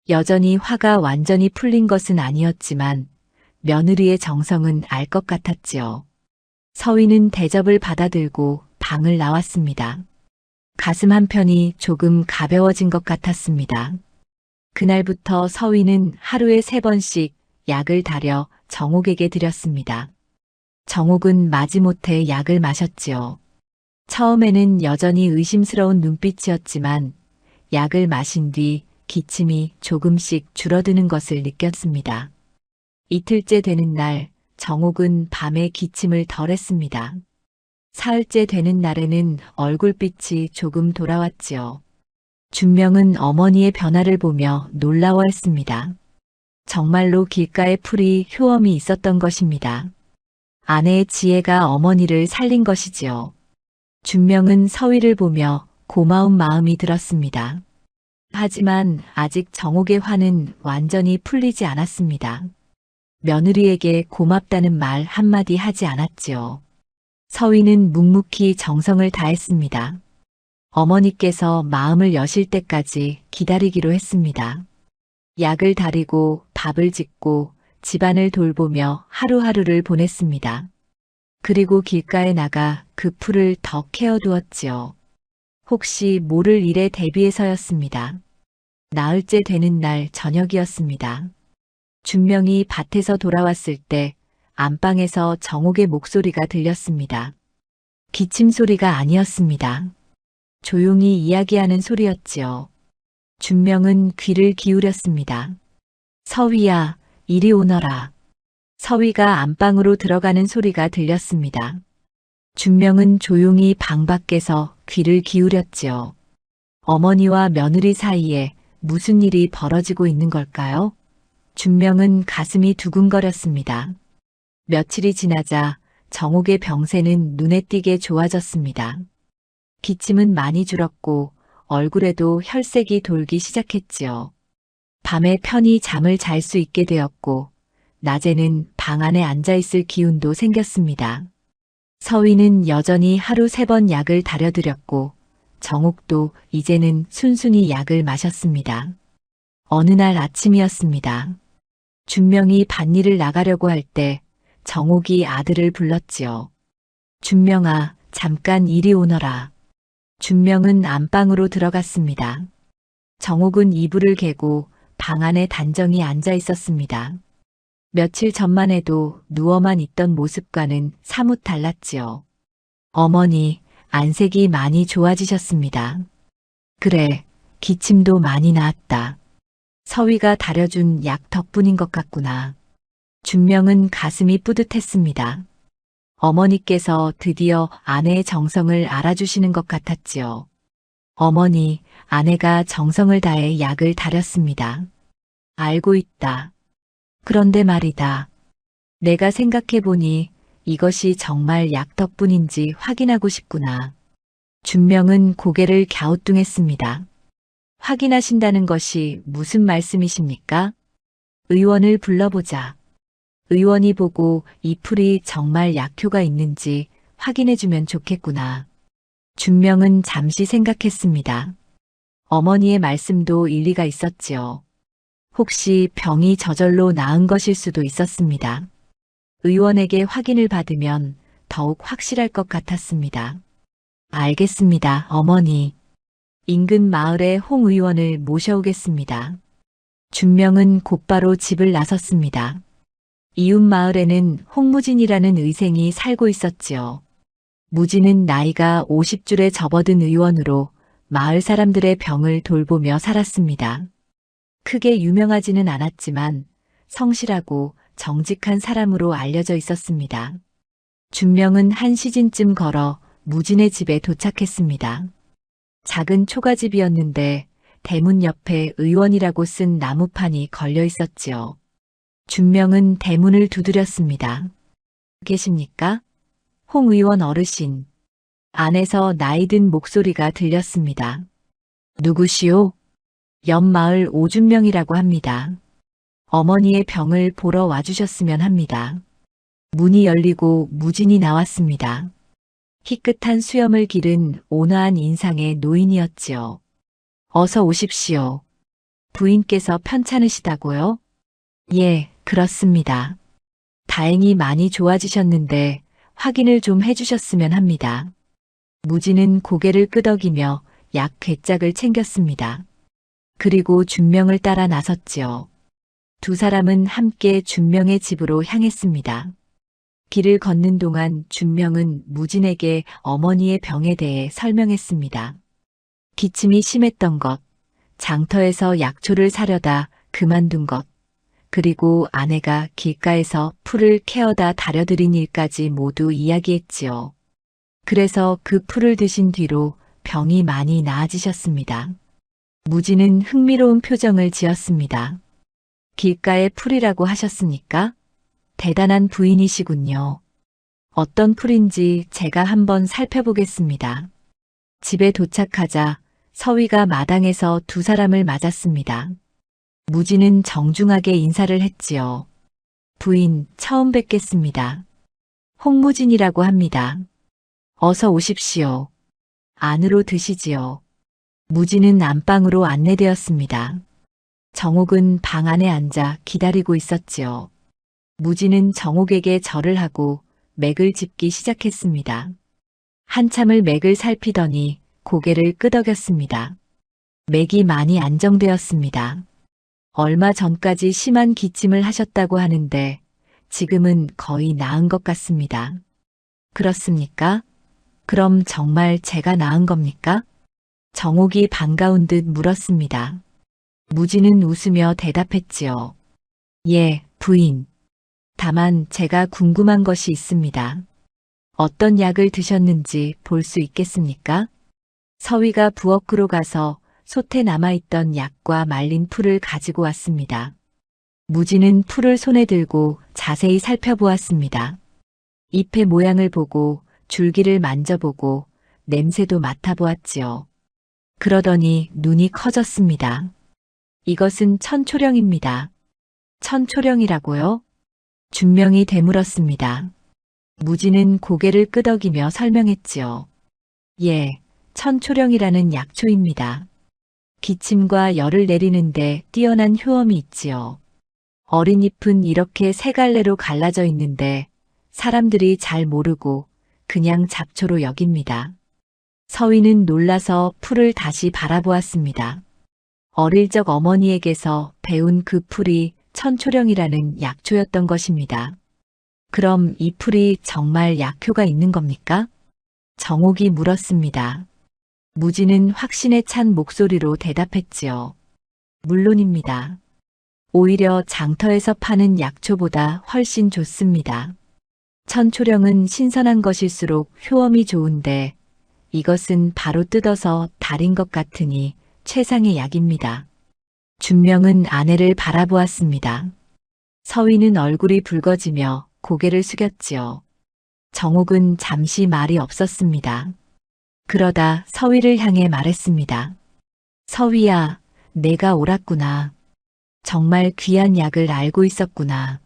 S1: 여전히 화가 완전히 풀린 것은 아니었지만 며느리의 정성은 알 것 같았지요. 서위는 대접을 받아들고 방을 나왔습니다. 가슴 한편이 조금 가벼워진 것 같았습니다. 그날부터 서위는 하루에 3번씩 약을 다려 정옥에게 드렸습니다. 정옥은 마지못해 약을 마셨지요. 처음에는 여전히 의심스러운 눈빛이었지만 약을 마신 뒤 기침이 조금씩 줄어드는 것을 느꼈습니다. 이틀째 되는 날 정옥은 밤에 기침을 덜 했습니다. 사흘째 되는 날에는 얼굴빛이 조금 돌아왔지요. 준명은 어머니의 변화를 보며 놀라워했습니다. 정말로 길가에 풀이 효험이 있었던 것입니다. 아내의 지혜가 어머니를 살린 것이지요. 준명은 서위를 보며 고마운 마음이 들었습니다. 하지만 아직 정옥의 화는 완전히 풀리지 않았습니다. 며느리에게 고맙다는 말 한마디 하지 않았지요. 서위는 묵묵히 정성을 다했습니다. 어머니께서 마음을 여실 때까지 기다리기로 했습니다. 약을 다리고 밥을 짓고 집안을 돌보며 하루하루를 보냈습니다. 그리고 길가에 나가 그 풀을 더 캐어두었지요. 혹시 모를 일에 대비해서였습니다. 나흘째 되는 날 저녁이었습니다. 준명이 밭에서 돌아왔을 때 안방에서 정옥의 목소리가 들렸습니다. 기침 소리가 아니었습니다. 조용히 이야기하는 소리였지요. 준명은 귀를 기울였습니다. 서위야, 이리 오너라. 서위가 안방으로 들어가는 소리가 들렸습니다. 준명은 조용히 방 밖에서 귀를 기울였지요. 어머니와 며느리 사이에 무슨 일이 벌어지고 있는 걸까요? 준명은 가슴이 두근거렸습니다. 며칠이 지나자 정옥의 병세는 눈에 띄게 좋아졌습니다. 기침은 많이 줄었고 얼굴에도 혈색이 돌기 시작했지요. 밤에 편히 잠을 잘 수 있게 되었고 낮에는 방 안에 앉아있을 기운도 생겼습니다. 서위는 여전히 하루 3번 약을 다려드렸고 정옥도 이제는 순순히 약을 마셨습니다. 어느 날 아침이었습니다. 준명이 밭일을 나가려고 할 때 정옥이 아들을 불렀지요. 준명아, 잠깐 이리 오너라. 준명은 안방으로 들어갔습니다. 정옥은 이불을 개고 방 안에 단정히 앉아 있었습니다. 며칠 전만 해도 누워만 있던 모습과는 사뭇 달랐지요. 어머니, 안색이 많이 좋아지셨습니다. 그래, 기침도 많이 나았다. 서위가 다려준 약 덕분인 것 같구나. 준명은 가슴이 뿌듯했습니다. 어머니께서 드디어 아내의 정성을 알아주시는 것 같았지요. 어머니, 아내가 정성을 다해 약을 다렸습니다. 알고 있다. 그런데 말이다. 내가 생각해보니 이것이 정말 약 덕분인지 확인하고 싶구나. 준명은 고개를 갸우뚱했습니다. 확인하신다는 것이 무슨 말씀이십니까? 의원을 불러보자. 의원이 보고 이 풀이 정말 약효가 있는지 확인해주면 좋겠구나. 준명은 잠시 생각했습니다. 어머니의 말씀도 일리가 있었지요. 혹시 병이 저절로 나은 것일 수도 있었습니다. 의원에게 확인을 받으면 더욱 확실할 것 같았습니다. 알겠습니다, 어머니. 인근 마을의 홍 의원을 모셔오겠습니다. 준명은 곧바로 집을 나섰습니다. 이웃 마을에는 홍무진이라는 의생이 살고 있었지요. 무진은 나이가 50줄에 접어든 의원으로 마을 사람들의 병을 돌보며 살았습니다. 크게 유명하지는 않았지만 성실하고 정직한 사람으로 알려져 있었습니다. 준명은 한 시즌쯤 걸어 무진의 집에 도착했습니다. 작은 초가집이었는데 대문 옆에 의원이라고 쓴 나무판이 걸려 있었지요. 준명은 대문을 두드렸습니다. 계십니까? 홍 의원 어르신. 안에서 나이든 목소리가 들렸습니다. 누구시오? 옆마을 오준명이라고 합니다. 어머니의 병을 보러 와주셨으면 합니다. 문이 열리고 무진이 나왔습니다. 희끗한 수염을 기른 온화한 인상의 노인이었지요. 어서 오십시오. 부인께서 편찮으시다고요? 예, 그렇습니다. 다행히 많이 좋아지셨는데 확인을 좀 해주셨으면 합니다. 무진은 고개를 끄덕이며 약 괴짝을 챙겼습니다. 그리고 준명을 따라 나섰지요. 두 사람은 함께 준명의 집으로 향했습니다. 길을 걷는 동안 준명은 무진에게 어머니의 병에 대해 설명했습니다. 기침이 심했던 것, 장터에서 약초를 사려다 그만둔 것, 그리고 아내가 길가에서 풀을 캐어다 다려드린 일까지 모두 이야기했지요. 그래서 그 풀을 드신 뒤로 병이 많이 나아지셨습니다. 무진은 흥미로운 표정을 지었습니다. 길가의 풀이라고 하셨으니까? 대단한 부인이시군요. 어떤 풀인지 제가 한번 살펴보겠습니다. 집에 도착하자 서위가 마당에서 두 사람을 맞았습니다. 무진은 정중하게 인사를 했지요. 부인, 처음 뵙겠습니다. 홍무진이라고 합니다. 어서 오십시오. 안으로 드시지요. 무진은 안방으로 안내되었습니다. 정옥은 방 안에 앉아 기다리고 있었지요. 무진은 정옥에게 절을 하고 맥을 짚기 시작했습니다. 한참을 맥을 살피더니 고개를 끄덕였습니다. 맥이 많이 안정되었습니다. 얼마 전까지 심한 기침을 하셨다고 하는데 지금은 거의 나은 것 같습니다. 그렇습니까? 그럼 정말 제가 나은 겁니까? 정옥이 반가운 듯 물었습니다. 무진은 웃으며 대답했지요. 예, 부인. 다만 제가 궁금한 것이 있습니다. 어떤 약을 드셨는지 볼 수 있겠습니까? 서위가 부엌으로 가서 솥에 남아있던 약과 말린 풀을 가지고 왔습니다. 무진은 풀을 손에 들고 자세히 살펴보았습니다. 잎의 모양을 보고 줄기를 만져보고 냄새도 맡아보았지요. 그러더니 눈이 커졌습니다. 이것은 천초령입니다. 천초령이라고요? 준명이 되물었습니다. 무진은 고개를 끄덕이며 설명했지요. 예, 천초령이라는 약초입니다. 기침과 열을 내리는데 뛰어난 효험이 있지요. 어린 잎은 이렇게 세 갈래로 갈라져 있는데 사람들이 잘 모르고 그냥 잡초로 여깁니다. 서위는 놀라서 풀을 다시 바라보았습니다. 어릴 적 어머니에게서 배운 그 풀이 천초령이라는 약초였던 것입니다. 그럼 이 풀이 정말 약효가 있는 겁니까? 정옥이 물었습니다. 무진은 확신에 찬 목소리로 대답했지요. 물론입니다. 오히려 장터에서 파는 약초보다 훨씬 좋습니다. 천초령은 신선한 것일수록 효험이 좋은데 이것은 바로 뜯어서 달인 것 같으니 최상의 약입니다. 준명은 아내를 바라보았습니다. 서위는 얼굴이 붉어지며 고개를 숙였지요. 정옥은 잠시 말이 없었습니다. 그러다 서위를 향해 말했습니다. 서위야, 내가 옳았구나. 정말 귀한 약을 알고 있었구나.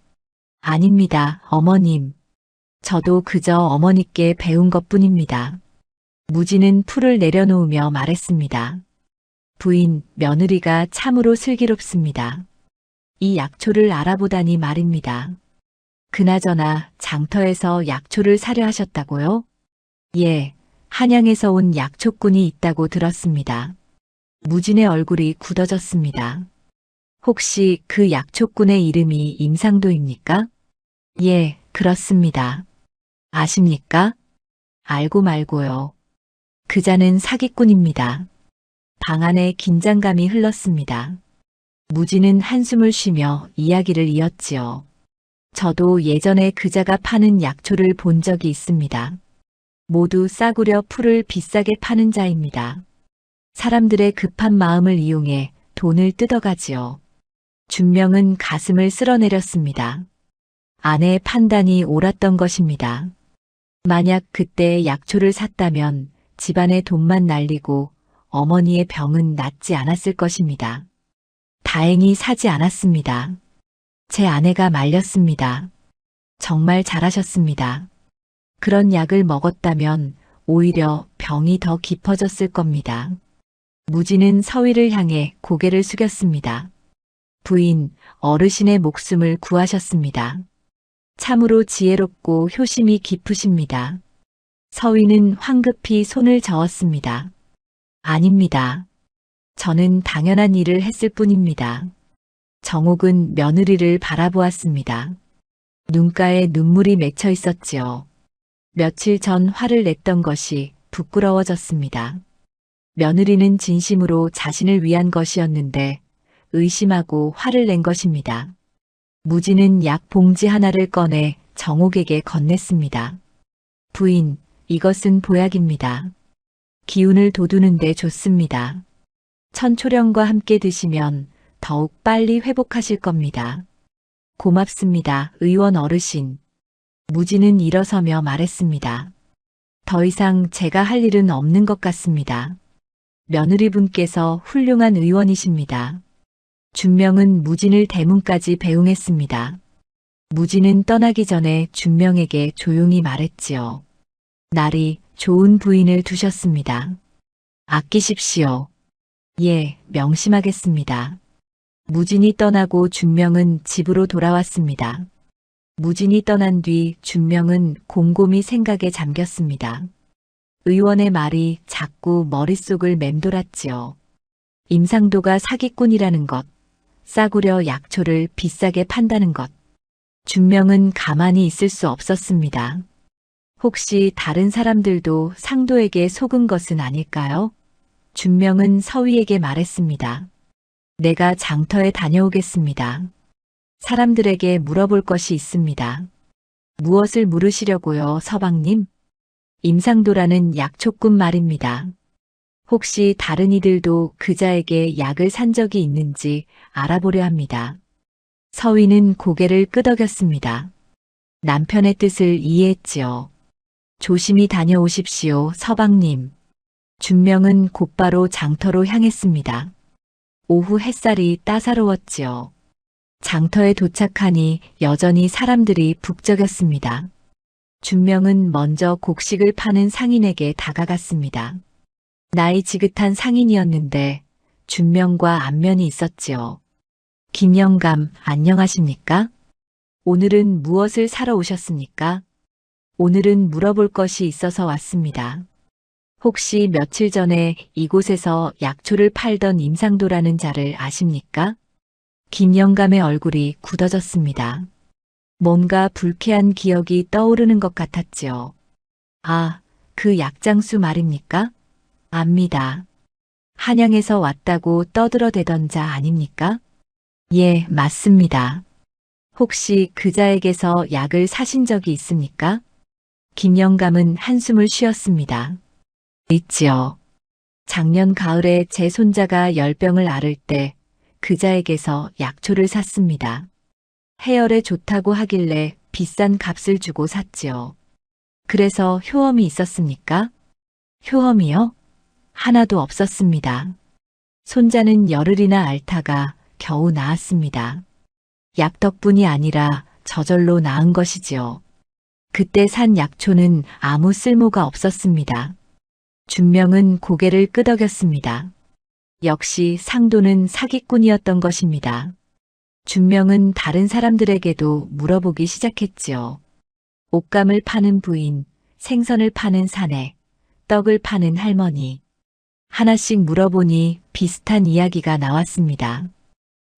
S1: 아닙니다, 어머님. 저도 그저 어머니께 배운 것뿐입니다. 무진은 풀을 내려놓으며 말했습니다. 부인, 며느리가 참으로 슬기롭습니다. 이 약초를 알아보다니 말입니다. 그나저나 장터에서 약초를 사려 하셨다고요? 예, 한양에서 온 약초꾼이 있다고 들었습니다. 무진의 얼굴이 굳어졌습니다. 혹시 그 약초꾼의 이름이 임상도입니까? 예, 그렇습니다. 아십니까? 알고 말고요. 그자는 사기꾼입니다. 방 안에 긴장감이 흘렀습니다. 무지는 한숨을 쉬며 이야기를 이었지요. 저도 예전에 그자가 파는 약초를 본 적이 있습니다. 모두 싸구려 풀을 비싸게 파는 자입니다. 사람들의 급한 마음을 이용해 돈을 뜯어가지요. 준명은 가슴을 쓸어내렸습니다. 아내의 판단이 옳았던 것입니다. 만약 그때 약초를 샀다면 집안의 돈만 날리고 어머니의 병은 낫지 않았을 것입니다. 다행히 사지 않았습니다. 제 아내가 말렸습니다. 정말 잘하셨습니다. 그런 약을 먹었다면 오히려 병이 더 깊어졌을 겁니다. 무지는 서위를 향해 고개를 숙였습니다. 부인, 어르신의 목숨을 구하셨습니다. 참으로 지혜롭고 효심이 깊으십니다. 서위는 황급히 손을 저었습니다. 아닙니다. 저는 당연한 일을 했을 뿐입니다. 정옥은 며느리를 바라보았습니다. 눈가에 눈물이 맺혀 있었지요. 며칠 전 화를 냈던 것이 부끄러워졌습니다. 며느리는 진심으로 자신을 위한 것이었는데 의심하고 화를 낸 것입니다. 무지는 약 봉지 하나를 꺼내 정옥에게 건넸습니다. 부인, 이것은 보약입니다. 기운을 돋우는 데 좋습니다. 천초령과 함께 드시면 더욱 빨리 회복하실 겁니다. 고맙습니다, 의원 어르신. 무지는 일어서며 말했습니다. 더 이상 제가 할 일은 없는 것 같습니다. 며느리분께서 훌륭한 의원이십니다. 준명은 무진을 대문까지 배웅했습니다. 무진은 떠나기 전에 준명에게 조용히 말했지요. 날이 좋은 부인을 두셨습니다. 아끼십시오. 예, 명심하겠습니다. 무진이 떠나고 준명은 집으로 돌아왔습니다. 무진이 떠난 뒤 준명은 곰곰이 생각에 잠겼습니다. 의원의 말이 자꾸 머릿속을 맴돌았지요. 임상도가 사기꾼이라는 것, 싸구려 약초를 비싸게 판다는 것. 준명은 가만히 있을 수 없었습니다. 혹시 다른 사람들도 상도에게 속은 것은 아닐까요? 준명은 서위에게 말했습니다. 내가 장터에 다녀오겠습니다. 사람들에게 물어볼 것이 있습니다. 무엇을 물으시려고요, 서방님? 임상도라는 약초꾼 말입니다. 혹시 다른 이들도 그자에게 약을 산 적이 있는지 알아보려 합니다. 서위는 고개를 끄덕였습니다. 남편의 뜻을 이해했지요. 조심히 다녀오십시오, 서방님. 준명은 곧바로 장터로 향했습니다. 오후 햇살이 따사로웠지요. 장터에 도착하니 여전히 사람들이 북적였습니다. 준명은 먼저 곡식을 파는 상인에게 다가갔습니다. 나이 지긋한 상인이었는데 준명과 안면이 있었지요. 김영감, 안녕하십니까? 오늘은 무엇을 사러 오셨습니까? 오늘은 물어볼 것이 있어서 왔습니다. 혹시 며칠 전에 이곳에서 약초를 팔던 임상도라는 자를 아십니까? 김영감의 얼굴이 굳어졌습니다. 뭔가 불쾌한 기억이 떠오르는 것 같았지요. 아, 그 약장수 말입니까? 압니다. 한양에서 왔다고 떠들어대던 자 아닙니까? 예, 맞습니다. 혹시 그자에게서 약을 사신 적이 있습니까? 김영감은 한숨을 쉬었습니다. 있지요. 작년 가을에 제 손자가 열병을 앓을 때 그자에게서 약초를 샀습니다. 해열에 좋다고 하길래 비싼 값을 주고 샀지요. 그래서 효험이 있었습니까? 효험이요? 하나도 없었습니다. 손자는 열흘이나 앓다가 겨우 나았습니다. 약 덕분이 아니라 저절로 나은 것이지요. 그때 산 약초는 아무 쓸모가 없었습니다. 준명은 고개를 끄덕였습니다. 역시 상도는 사기꾼이었던 것입니다. 준명은 다른 사람들에게도 물어보기 시작했지요. 옷감을 파는 부인, 생선을 파는 사내, 떡을 파는 할머니. 하나씩 물어보니 비슷한 이야기가 나왔습니다.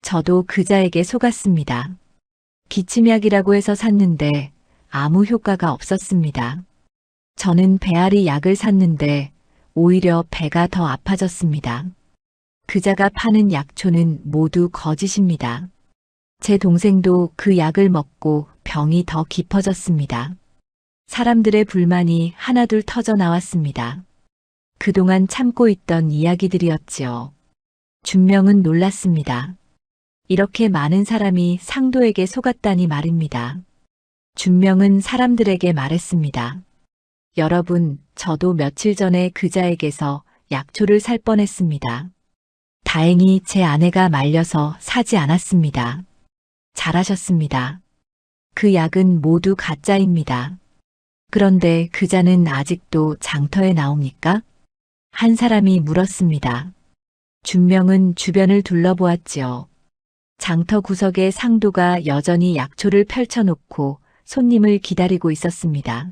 S1: 저도 그자에게 속았습니다. 기침약이라고 해서 샀는데 아무 효과가 없었습니다. 저는 배앓이 약을 샀는데 오히려 배가 더 아파졌습니다. 그자가 파는 약초는 모두 거짓입니다. 제 동생도 그 약을 먹고 병이 더 깊어졌습니다. 사람들의 불만이 하나둘 터져 나왔습니다. 그동안 참고 있던 이야기들이었지요. 준명은 놀랐습니다. 이렇게 많은 사람이 상도에게 속았다니 말입니다. 준명은 사람들에게 말했습니다. 여러분, 저도 며칠 전에 그자에게서 약초를 살 뻔했습니다. 다행히 제 아내가 말려서 사지 않았습니다. 잘하셨습니다. 그 약은 모두 가짜입니다. 그런데 그자는 아직도 장터에 나옵니까? 한 사람이 물었습니다. 준명은 주변을 둘러보았지요. 장터 구석에 상도가 여전히 약초를 펼쳐놓고 손님을 기다리고 있었습니다.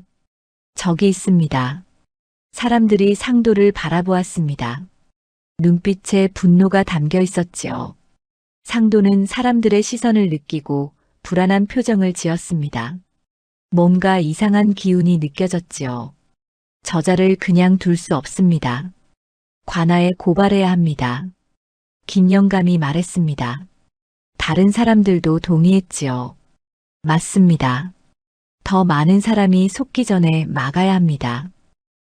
S1: 저기 있습니다. 사람들이 상도를 바라보았습니다. 눈빛에 분노가 담겨 있었지요. 상도는 사람들의 시선을 느끼고 불안한 표정을 지었습니다. 뭔가 이상한 기운이 느껴졌지요. 저자를 그냥 둘 수 없습니다. 관아에 고발해야 합니다. 김영감이 말했습니다. 다른 사람들도 동의했지요. 맞습니다. 더 많은 사람이 속기 전에 막아야 합니다.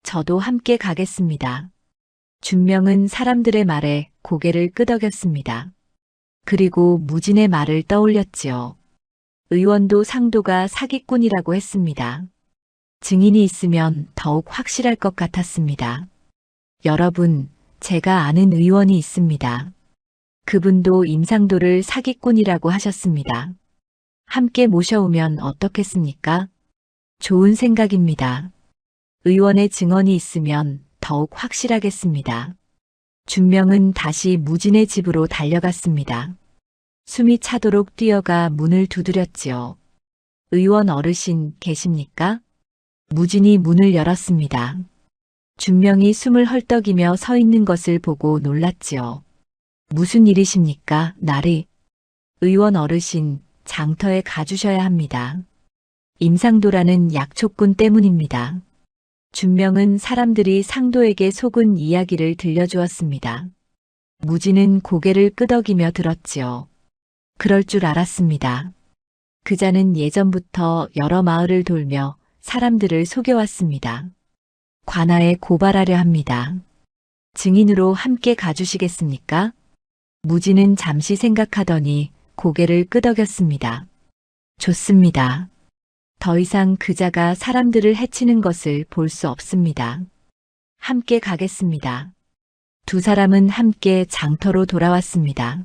S1: 저도 함께 가겠습니다. 준명은 사람들의 말에 고개를 끄덕였습니다. 그리고 무진의 말을 떠올렸지요. 의원도 상도가 사기꾼이라고 했습니다. 증인이 있으면 더욱 확실할 것 같았습니다. 여러분, 제가 아는 의원이 있습니다. 그분도 임상도를 사기꾼이라고 하셨습니다. 함께 모셔오면 어떻겠습니까? 좋은 생각입니다. 의원의 증언이 있으면 더욱 확실하겠습니다. 준명은 다시 무진의 집으로 달려갔습니다. 숨이 차도록 뛰어가 문을 두드렸지요. 의원 어르신 계십니까? 무진이 문을 열었습니다. 준명이 숨을 헐떡이며 서 있는 것을 보고 놀랐지요. 무슨 일이십니까, 나리? 의원 어르신, 장터에 가주셔야 합니다. 임상도라는 약초꾼 때문입니다. 준명은 사람들이 상도에게 속은 이야기를 들려주었습니다. 무진은 고개를 끄덕이며 들었지요. 그럴 줄 알았습니다. 그자는 예전부터 여러 마을을 돌며 사람들을 속여왔습니다. 관아에 고발하려 합니다. 증인으로 함께 가주시겠습니까? 무진은 잠시 생각하더니 고개를 끄덕였습니다. 좋습니다. 더 이상 그자가 사람들을 해치는 것을 볼 수 없습니다. 함께 가겠습니다. 두 사람은 함께 장터로 돌아왔습니다.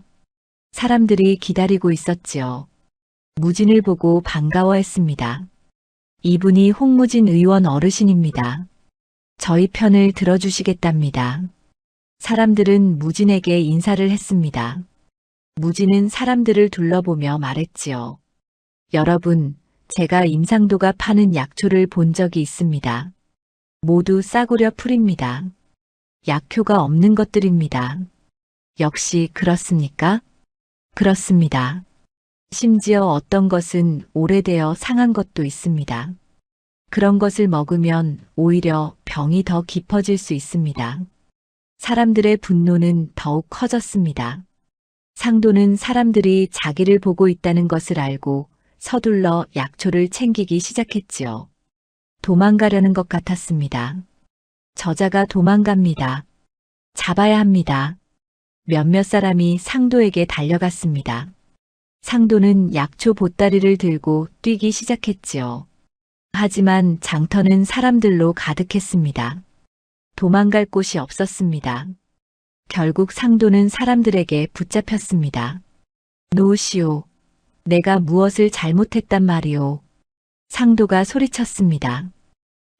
S1: 사람들이 기다리고 있었지요. 무진을 보고 반가워했습니다. 이분이 홍무진 의원 어르신입니다. 저희 편을 들어주시겠답니다. 사람들은 무진에게 인사를 했습니다. 무진은 사람들을 둘러보며 말했지요. 여러분, 제가 임상도가 파는 약초를 본 적이 있습니다. 모두 싸구려 풀입니다. 약효가 없는 것들입니다. 역시 그렇습니까? 그렇습니다. 심지어 어떤 것은 오래되어 상한 것도 있습니다. 그런 것을 먹으면 오히려 병이 더 깊어질 수 있습니다. 사람들의 분노는 더욱 커졌습니다. 상도는 사람들이 자기를 보고 있다는 것을 알고 서둘러 약초를 챙기기 시작했지요. 도망가려는 것 같았습니다. 저자가 도망갑니다. 잡아야 합니다. 몇몇 사람이 상도에게 달려갔습니다. 상도는 약초 보따리를 들고 뛰기 시작했지요. 하지만 장터는 사람들로 가득했습니다. 도망갈 곳이 없었습니다. 결국 상도는 사람들에게 붙잡혔습니다. 놓으시오. 내가 무엇을 잘못했단 말이오. 상도가 소리쳤습니다.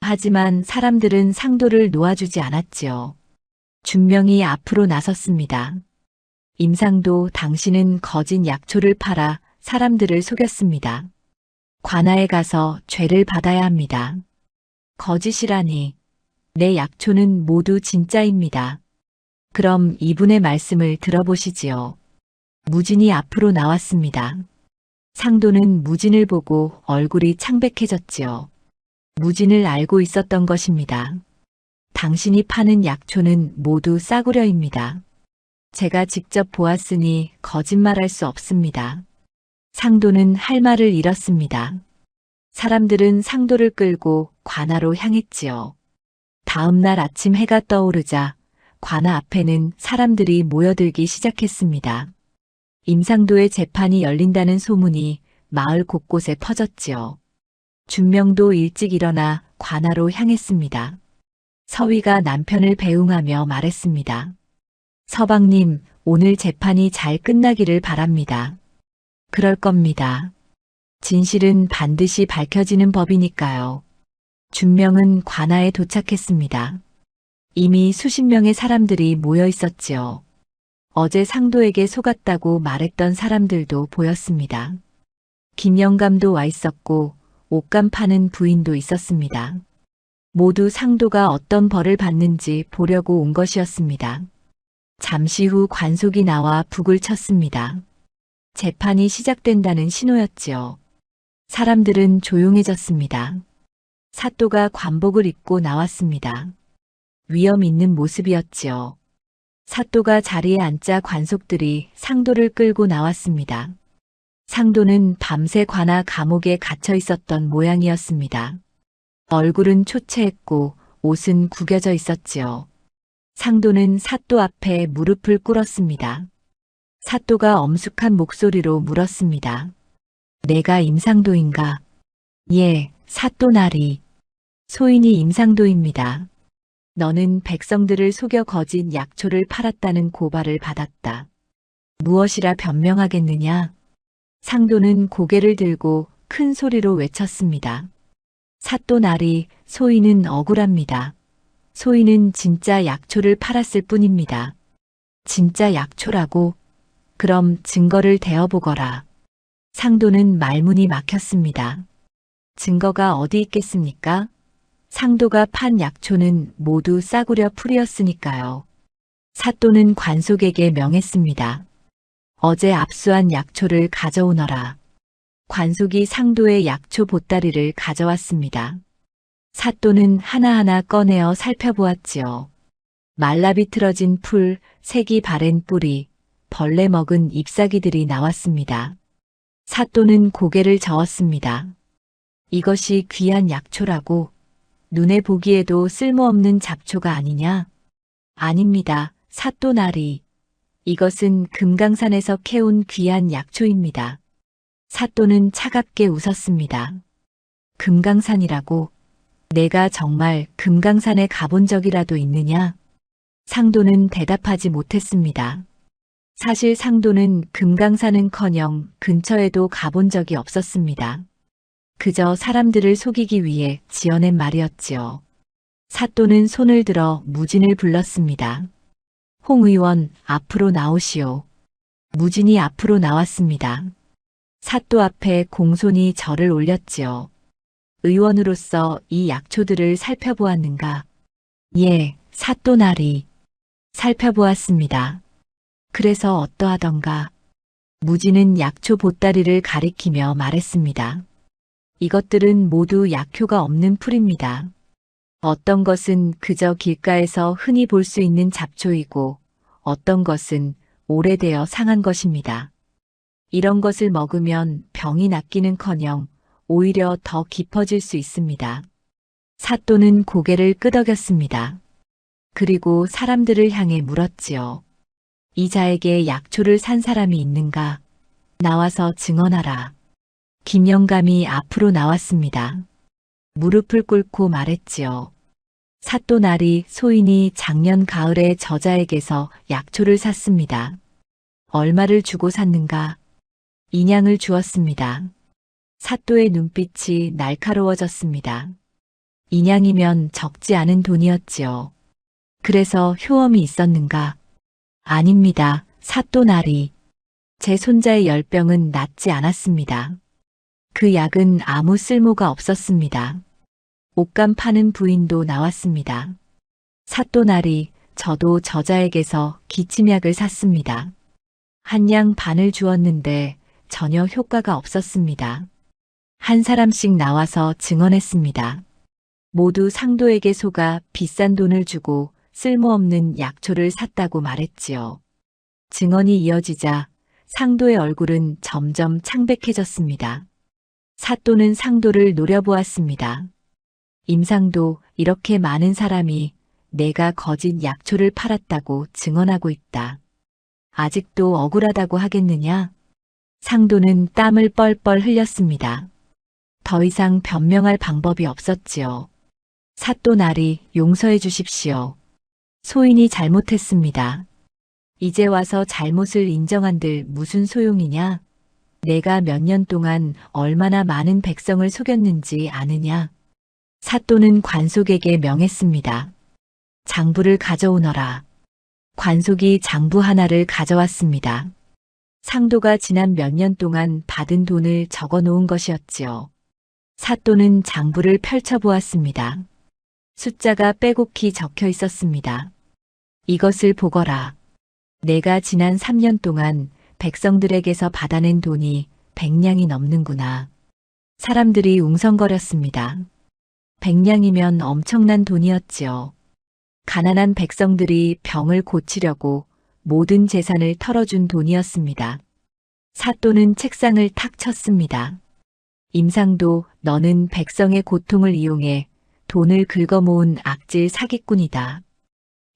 S1: 하지만 사람들은 상도를 놓아주지 않았지요. 준명이 앞으로 나섰습니다. 임상도, 당신은 거짓 약초를 팔아 사람들을 속였습니다. 관아에 가서 죄를 받아야 합니다. 거짓이라니. 내 약초는 모두 진짜입니다. 그럼 이분의 말씀을 들어보시지요. 무진이 앞으로 나왔습니다. 상도는 무진을 보고 얼굴이 창백해졌지요. 무진을 알고 있었던 것입니다. 당신이 파는 약초는 모두 싸구려입니다. 제가 직접 보았으니 거짓말할 수 없습니다. 상도는 할 말을 잃었습니다. 사람들은 상도를 끌고 관아로 향했지요. 다음 날 아침 해가 떠오르자 관아 앞에는 사람들이 모여들기 시작했습니다. 임상도의 재판이 열린다는 소문이 마을 곳곳에 퍼졌지요. 준명도 일찍 일어나 관아로 향했습니다. 서위가 남편을 배웅하며 말했습니다. 서방님, 오늘 재판이 잘 끝나기를 바랍니다. 그럴 겁니다. 진실은 반드시 밝혀지는 법이니까요. 준명은 관아에 도착했습니다. 이미 수십 명의 사람들이 모여 있었지요. 어제 상도에게 속았다고 말했던 사람들도 보였습니다. 김영감도 와 있었고 옷감 파는 부인도 있었습니다. 모두 상도가 어떤 벌을 받는지 보려고 온 것이었습니다. 잠시 후 관속이 나와 북을 쳤습니다. 재판이 시작된다는 신호였지요. 사람들은 조용해졌습니다. 사또가 관복을 입고 나왔습니다. 위험 있는 모습이었지요. 사또가 자리에 앉자 관속들이 상도를 끌고 나왔습니다. 상도는 밤새 관아 감옥에 갇혀 있었던 모양이었습니다. 얼굴은 초췌했고 옷은 구겨져 있었지요. 상도는 사또 앞에 무릎을 꿇었습니다. 사또가 엄숙한 목소리로 물었습니다. 내가 임상도인가? 예, 사또나리. 소인이 임상도입니다. 너는 백성들을 속여 거짓 약초를 팔았다는 고발을 받았다. 무엇이라 변명하겠느냐? 상도는 고개를 들고 큰 소리로 외쳤습니다. 사또나리, 소인은 억울합니다. 소인은 진짜 약초를 팔았을 뿐입니다. 진짜 약초라고? 그럼 증거를 대어보거라. 상도는 말문이 막혔습니다. 증거가 어디 있겠습니까? 상도가 판 약초는 모두 싸구려 풀이었으니까요. 사또는 관속에게 명했습니다. 어제 압수한 약초를 가져오너라. 관속이 상도의 약초 보따리를 가져왔습니다. 사또는 하나하나 꺼내어 살펴보았지요. 말라 비틀어진 풀, 색이 바랜 뿌리, 벌레 먹은 잎사귀들이 나왔습니다. 사또는 고개를 저었습니다. 이것이 귀한 약초라고? 눈에 보기에도 쓸모없는 잡초가 아니냐? 아닙니다. 사또나리. 이것은 금강산에서 캐온 귀한 약초입니다. 사또는 차갑게 웃었습니다. 금강산이라고? 내가 정말 금강산에 가본 적이라도 있느냐? 상도는 대답하지 못했습니다. 사실 상도는 금강산은커녕 근처에도 가본 적이 없었습니다. 그저 사람들을 속이기 위해 지어낸 말이었지요. 사또는 손을 들어 무진을 불렀습니다. 홍 의원, 앞으로 나오시오. 무진이 앞으로 나왔습니다. 사또 앞에 공손히 절을 올렸지요. 의원으로서 이 약초들을 살펴보았는가? 예, 사또나리. 살펴보았습니다. 그래서 어떠하던가? 무진은 약초 보따리를 가리키며 말했습니다. 이것들은 모두 약효가 없는 풀입니다. 어떤 것은 그저 길가에서 흔히 볼 수 있는 잡초이고 어떤 것은 오래되어 상한 것입니다. 이런 것을 먹으면 병이 낫기는커녕 오히려 더 깊어질 수 있습니다. 사또는 고개를 끄덕였습니다. 그리고 사람들을 향해 물었지요. 이 자에게 약초를 산 사람이 있는가? 나와서 증언하라. 김영감이 앞으로 나왔습니다. 무릎을 꿇고 말했지요. 사또나리 소인이 작년 가을에 저자에게서 약초를 샀습니다. 얼마를 주고 샀는가? 인양을 주었습니다. 사또의 눈빛이 날카로워졌습니다. 인양이면 적지 않은 돈이었지요. 그래서 효험이 있었는가? 아닙니다. 사또나리. 제 손자의 열병은 낫지 않았습니다. 그 약은 아무 쓸모가 없었습니다. 옷감 파는 부인도 나왔습니다. 사또나리, 저도 저자에게서 기침약을 샀습니다. 한 양 반을 주었는데 전혀 효과가 없었습니다. 한 사람씩 나와서 증언했습니다. 모두 상도에게 속아 비싼 돈을 주고 쓸모없는 약초를 샀다고 말했지요. 증언이 이어지자 상도의 얼굴은 점점 창백해졌습니다. 사또는 상도를 노려보았습니다. 임상도, 이렇게 많은 사람이 내가 거짓 약초를 팔았다고 증언하고 있다. 아직도 억울하다고 하겠느냐? 상도는 땀을 뻘뻘 흘렸습니다. 더 이상 변명할 방법이 없었지요. 사또 나리, 용서해 주십시오. 소인이 잘못했습니다. 이제 와서 잘못을 인정한들 무슨 소용이냐? 내가 몇 년 동안 얼마나 많은 백성을 속였는지 아느냐? 사또는 관속에게 명했습니다. 장부를 가져오너라. 관속이 장부 하나를 가져왔습니다. 상도가 지난 몇 년 동안 받은 돈을 적어 놓은 것이었지요. 사또는 장부를 펼쳐보았습니다. 숫자가 빼곡히 적혀 있었습니다. 이것을 보거라. 내가 지난 3년 동안 백성들에게서 받아낸 돈이 100냥이 넘는구나. 사람들이 웅성거렸습니다. 100냥이면 엄청난 돈이었지요. 가난한 백성들이 병을 고치려고 모든 재산을 털어준 돈이었습니다. 사또는 책상을 탁 쳤습니다. 임상도, 너는 백성의 고통을 이용해 돈을 긁어모은 악질 사기꾼이다.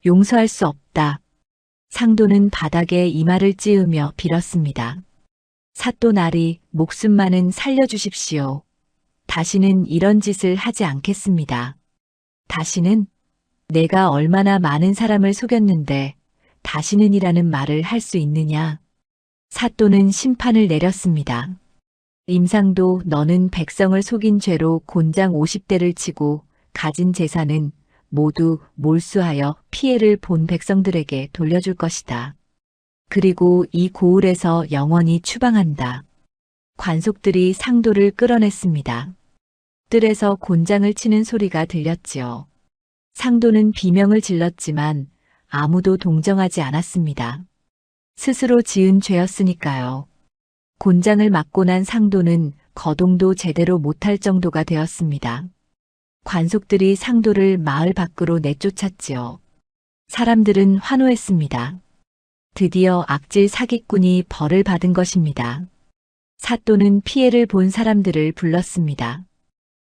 S1: 용서할 수 없다. 상도는 바닥에 이마를 찌으며 빌었습니다. 사또 나리, 목숨만은 살려주십시오. 다시는 이런 짓을 하지 않겠습니다. 다시는? 내가 얼마나 많은 사람을 속였는데 다시는이라는 말을 할 수 있느냐? 사또는 심판을 내렸습니다. 임상도, 너는 백성을 속인 죄로 곤장 50대를 치고 가진 재산은 모두 몰수하여 피해를 본 백성들에게 돌려줄 것이다. 그리고 이 고을에서 영원히 추방한다. 관속들이 상도를 끌어냈습니다. 뜰에서 곤장을 치는 소리가 들렸지요. 상도는 비명을 질렀지만 아무도 동정하지 않았습니다. 스스로 지은 죄였으니까요. 곤장을 맞고 난 상도는 거동도 제대로 못할 정도가 되었습니다. 관속들이 상도를 마을 밖으로 내쫓았지요. 사람들은 환호했습니다. 드디어 악질 사기꾼이 벌을 받은 것입니다. 사또는 피해를 본 사람들을 불렀습니다.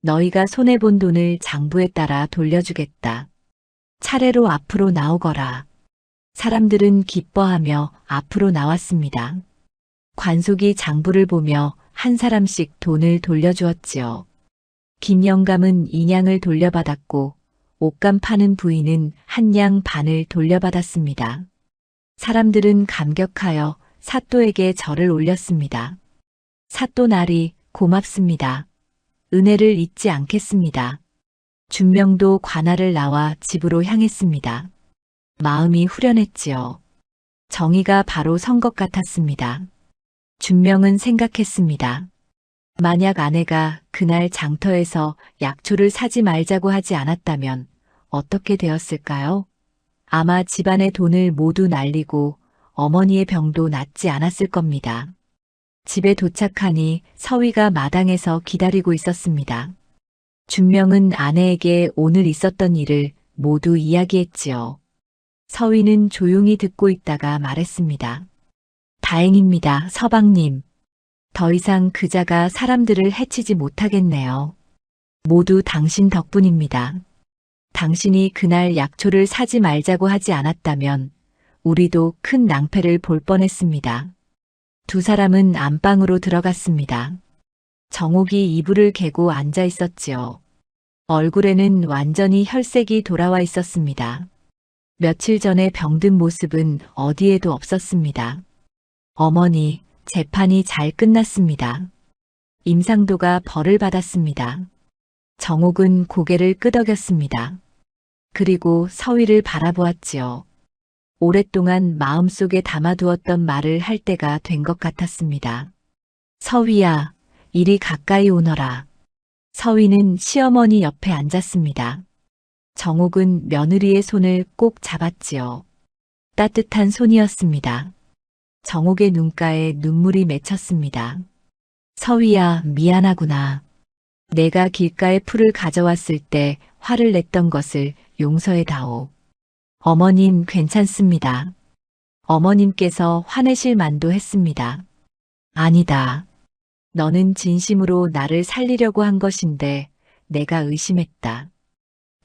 S1: 너희가 손해본 돈을 장부에 따라 돌려주겠다. 차례로 앞으로 나오거라. 사람들은 기뻐하며 앞으로 나왔습니다. 관속이 장부를 보며 한 사람씩 돈을 돌려주었지요. 김영감은 2냥을 돌려받았고 옷감 파는 부인은 1냥 반을 돌려받았습니다. 사람들은 감격하여 사또에게 절을 올렸습니다. 사또 나리, 고맙습니다. 은혜를 잊지 않겠습니다. 준명도 관할을 나와 집으로 향했습니다. 마음이 후련했지요. 정의가 바로 선 것 같았습니다. 준명은 생각했습니다. 만약 아내가 그날 장터에서 약초를 사지 말자고 하지 않았다면 어떻게 되었을까요? 아마 집안의 돈을 모두 날리고 어머니의 병도 낫지 않았을 겁니다. 집에 도착하니 서위가 마당에서 기다리고 있었습니다. 준명은 아내에게 오늘 있었던 일을 모두 이야기했지요. 서위는 조용히 듣고 있다가 말했습니다. 다행입니다, 서방님. 더 이상 그자가 사람들을 해치지 못하겠네요. 모두 당신 덕분입니다. 당신이 그날 약초를 사지 말자고 하지 않았다면 우리도 큰 낭패를 볼 뻔했습니다. 두 사람은 안방으로 들어갔습니다. 정옥이 이불을 개고 앉아 있었지요. 얼굴에는 완전히 혈색이 돌아와 있었습니다. 며칠 전에 병든 모습은 어디에도 없었습니다. 어머니, 재판이 잘 끝났습니다. 임상도가 벌을 받았습니다. 정옥은 고개를 끄덕였습니다. 그리고 서위를 바라보았지요. 오랫동안 마음속에 담아두었던 말을 할 때가 된 것 같았습니다. 서위야, 이리 가까이 오너라. 서위는 시어머니 옆에 앉았습니다. 정옥은 며느리의 손을 꼭 잡았지요. 따뜻한 손이었습니다. 정옥의 눈가에 눈물이 맺혔습니다. 서위야, 미안하구나. 내가 길가에 풀을 가져왔을 때 화를 냈던 것을 용서해다오. 어머님, 괜찮습니다. 어머님께서 화내실 만도 했습니다. 아니다. 너는 진심으로 나를 살리려고 한 것인데 내가 의심했다.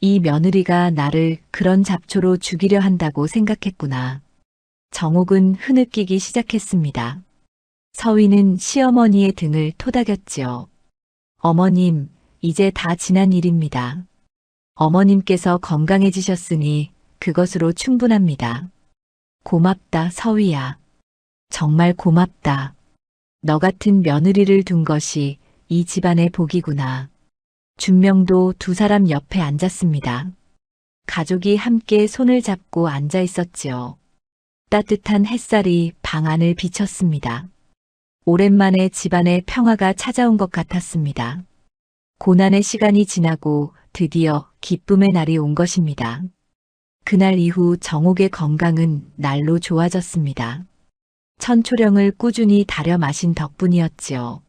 S1: 이 며느리가 나를 그런 잡초로 죽이려 한다고 생각했구나. 정옥은 흐느끼기 시작했습니다. 서위는 시어머니의 등을 토닥였지요. 어머님, 이제 다 지난 일입니다. 어머님께서 건강해지셨으니 그것으로 충분합니다. 고맙다, 서위야. 정말 고맙다. 너 같은 며느리를 둔 것이 이 집안의 복이구나. 준명도 두 사람 옆에 앉았습니다. 가족이 함께 손을 잡고 앉아 있었지요. 따뜻한 햇살이 방 안을 비쳤습니다. 오랜만에 집안에 평화가 찾아온 것 같았습니다. 고난의 시간이 지나고 드디어 기쁨의 날이 온 것입니다. 그날 이후 정옥의 건강은 날로 좋아졌습니다. 천초령을 꾸준히 달여 마신 덕분이었지요.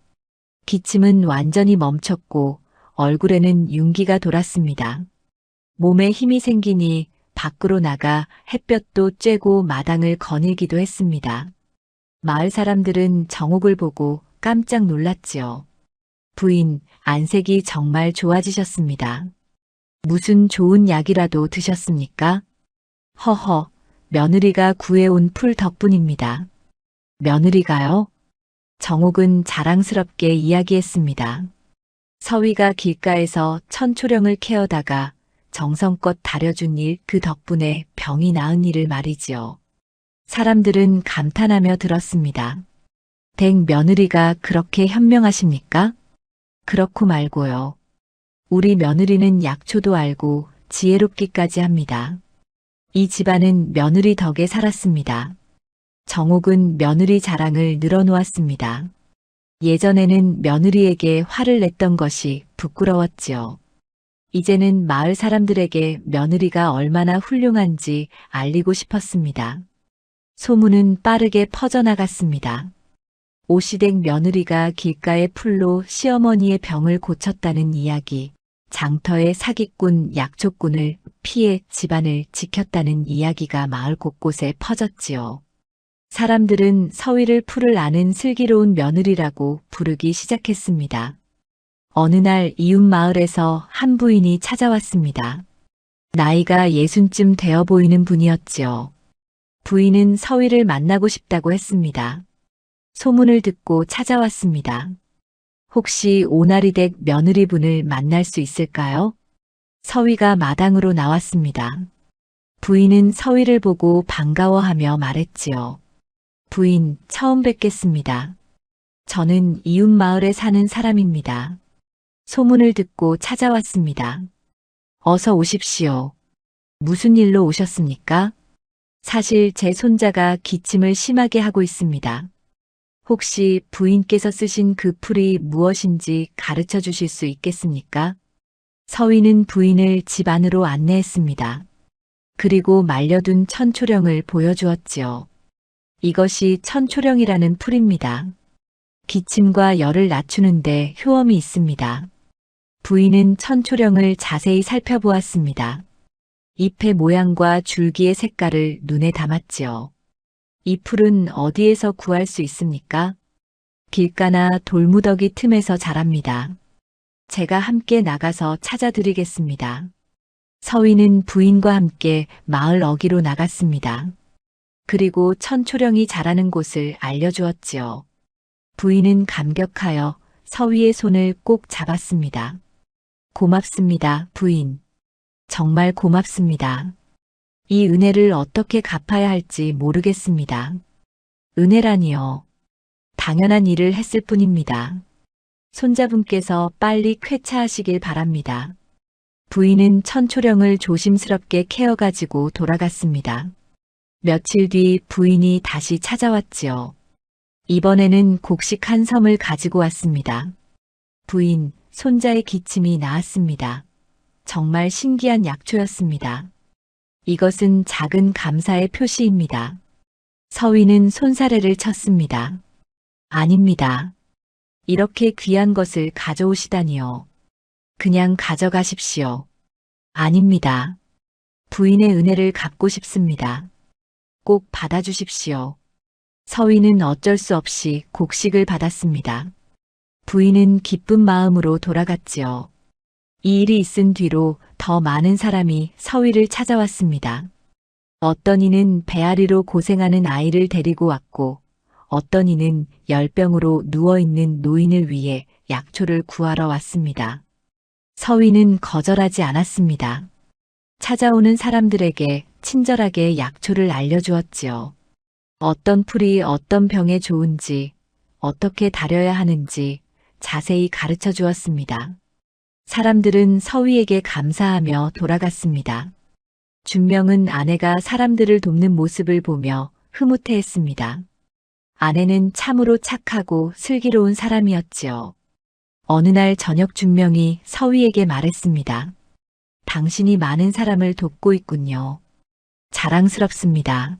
S1: 기침은 완전히 멈췄고 얼굴에는 윤기가 돌았습니다. 몸에 힘이 생기니 밖으로 나가 햇볕도 쬐고 마당을 거닐기도 했습니다. 마을 사람들은 정옥을 보고 깜짝 놀랐지요. 부인, 안색이 정말 좋아지셨습니다. 무슨 좋은 약이라도 드셨습니까? 허허, 며느리가 구해온 풀 덕분입니다. 며느리가요? 정옥은 자랑스럽게 이야기했습니다. 서위가 길가에서 천초령을 캐어다가 정성껏 다려준 일 그 덕분에 병이 나은 일을 말이지요. 사람들은 감탄하며 들었습니다. 댁 며느리가 그렇게 현명하십니까? 그렇고 말고요. 우리 며느리는 약초도 알고 지혜롭기까지 합니다. 이 집안은 며느리 덕에 살았습니다. 정옥은 며느리 자랑을 늘어놓았습니다. 예전에는 며느리에게 화를 냈던 것이 부끄러웠지요. 이제는 마을 사람들에게 며느리가 얼마나 훌륭한지 알리고 싶었습니다. 소문은 빠르게 퍼져나갔습니다. 오시댁 며느리가 길가의 풀로 시어머니의 병을 고쳤다는 이야기, 장터의 사기꾼 약초꾼을 피해 집안을 지켰다는 이야기가 마을 곳곳에 퍼졌지요. 사람들은 서위를 풀을 아는 슬기로운 며느리라고 부르기 시작했습니다. 어느 날 이웃 마을에서 한 부인이 찾아왔습니다. 나이가 60쯤 되어 보이는 분이었지요. 부인은 서위를 만나고 싶다고 했습니다. 소문을 듣고 찾아왔습니다. 혹시 오나리 댁 며느리분을 만날 수 있을까요? 서위가 마당으로 나왔습니다. 부인은 서위를 보고 반가워하며 말했지요. 부인, 처음 뵙겠습니다. 저는 이웃 마을에 사는 사람입니다. 소문을 듣고 찾아왔습니다. 어서 오십시오. 무슨 일로 오셨습니까? 사실 제 손자가 기침을 심하게 하고 있습니다. 혹시 부인께서 쓰신 그 풀이 무엇인지 가르쳐 주실 수 있겠습니까? 서위는 부인을 집 안으로 안내했습니다. 그리고 말려둔 천초령을 보여주었지요. 이것이 천초령이라는 풀입니다. 기침과 열을 낮추는데 효험이 있습니다. 부인은 천초령을 자세히 살펴보았습니다. 잎의 모양과 줄기의 색깔을 눈에 담았지요. 이 풀은 어디에서 구할 수 있습니까? 길가나 돌무더기 틈에서 자랍니다. 제가 함께 나가서 찾아드리겠습니다. 서위는 부인과 함께 마을 어귀로 나갔습니다. 그리고 천초령이 자라는 곳을 알려주었지요. 부인은 감격하여 서위의 손을 꼭 잡았습니다. 고맙습니다, 부인. 정말 고맙습니다. 이 은혜를 어떻게 갚아야 할지 모르겠습니다. 은혜라니요. 당연한 일을 했을 뿐입니다. 손자분께서 빨리 쾌차하시길 바랍니다. 부인은 천초령을 조심스럽게 캐어가지고 돌아갔습니다. 며칠 뒤 부인이 다시 찾아왔지요. 이번에는 곡식 한 섬을 가지고 왔습니다. 부인, 손자의 기침이 나았습니다. 정말 신기한 약초였습니다. 이것은 작은 감사의 표시입니다. 서위는 손사래를 쳤습니다. 아닙니다. 이렇게 귀한 것을 가져오시다니요. 그냥 가져가십시오. 아닙니다. 부인의 은혜를 갚고 싶습니다. 꼭 받아주십시오. 서위는 어쩔 수 없이 곡식을 받았습니다. 부인은 기쁜 마음으로 돌아갔지요. 이 일이 있은 뒤로 더 많은 사람이 서위를 찾아왔습니다. 어떤 이는 배앓이로 고생하는 아이를 데리고 왔고, 어떤 이는 열병으로 누워있는 노인을 위해 약초를 구하러 왔습니다. 서위는 거절하지 않았습니다. 찾아오는 사람들에게 친절하게 약초를 알려주었지요. 어떤 풀이 어떤 병에 좋은지, 어떻게 다려야 하는지 자세히 가르쳐 주었습니다. 사람들은 서위에게 감사하며 돌아갔습니다. 준명은 아내가 사람들을 돕는 모습을 보며 흐뭇해했습니다. 아내는 참으로 착하고 슬기로운 사람이었지요. 어느 날 저녁 준명이 서위에게 말했습니다. 당신이 많은 사람을 돕고 있군요. 자랑스럽습니다.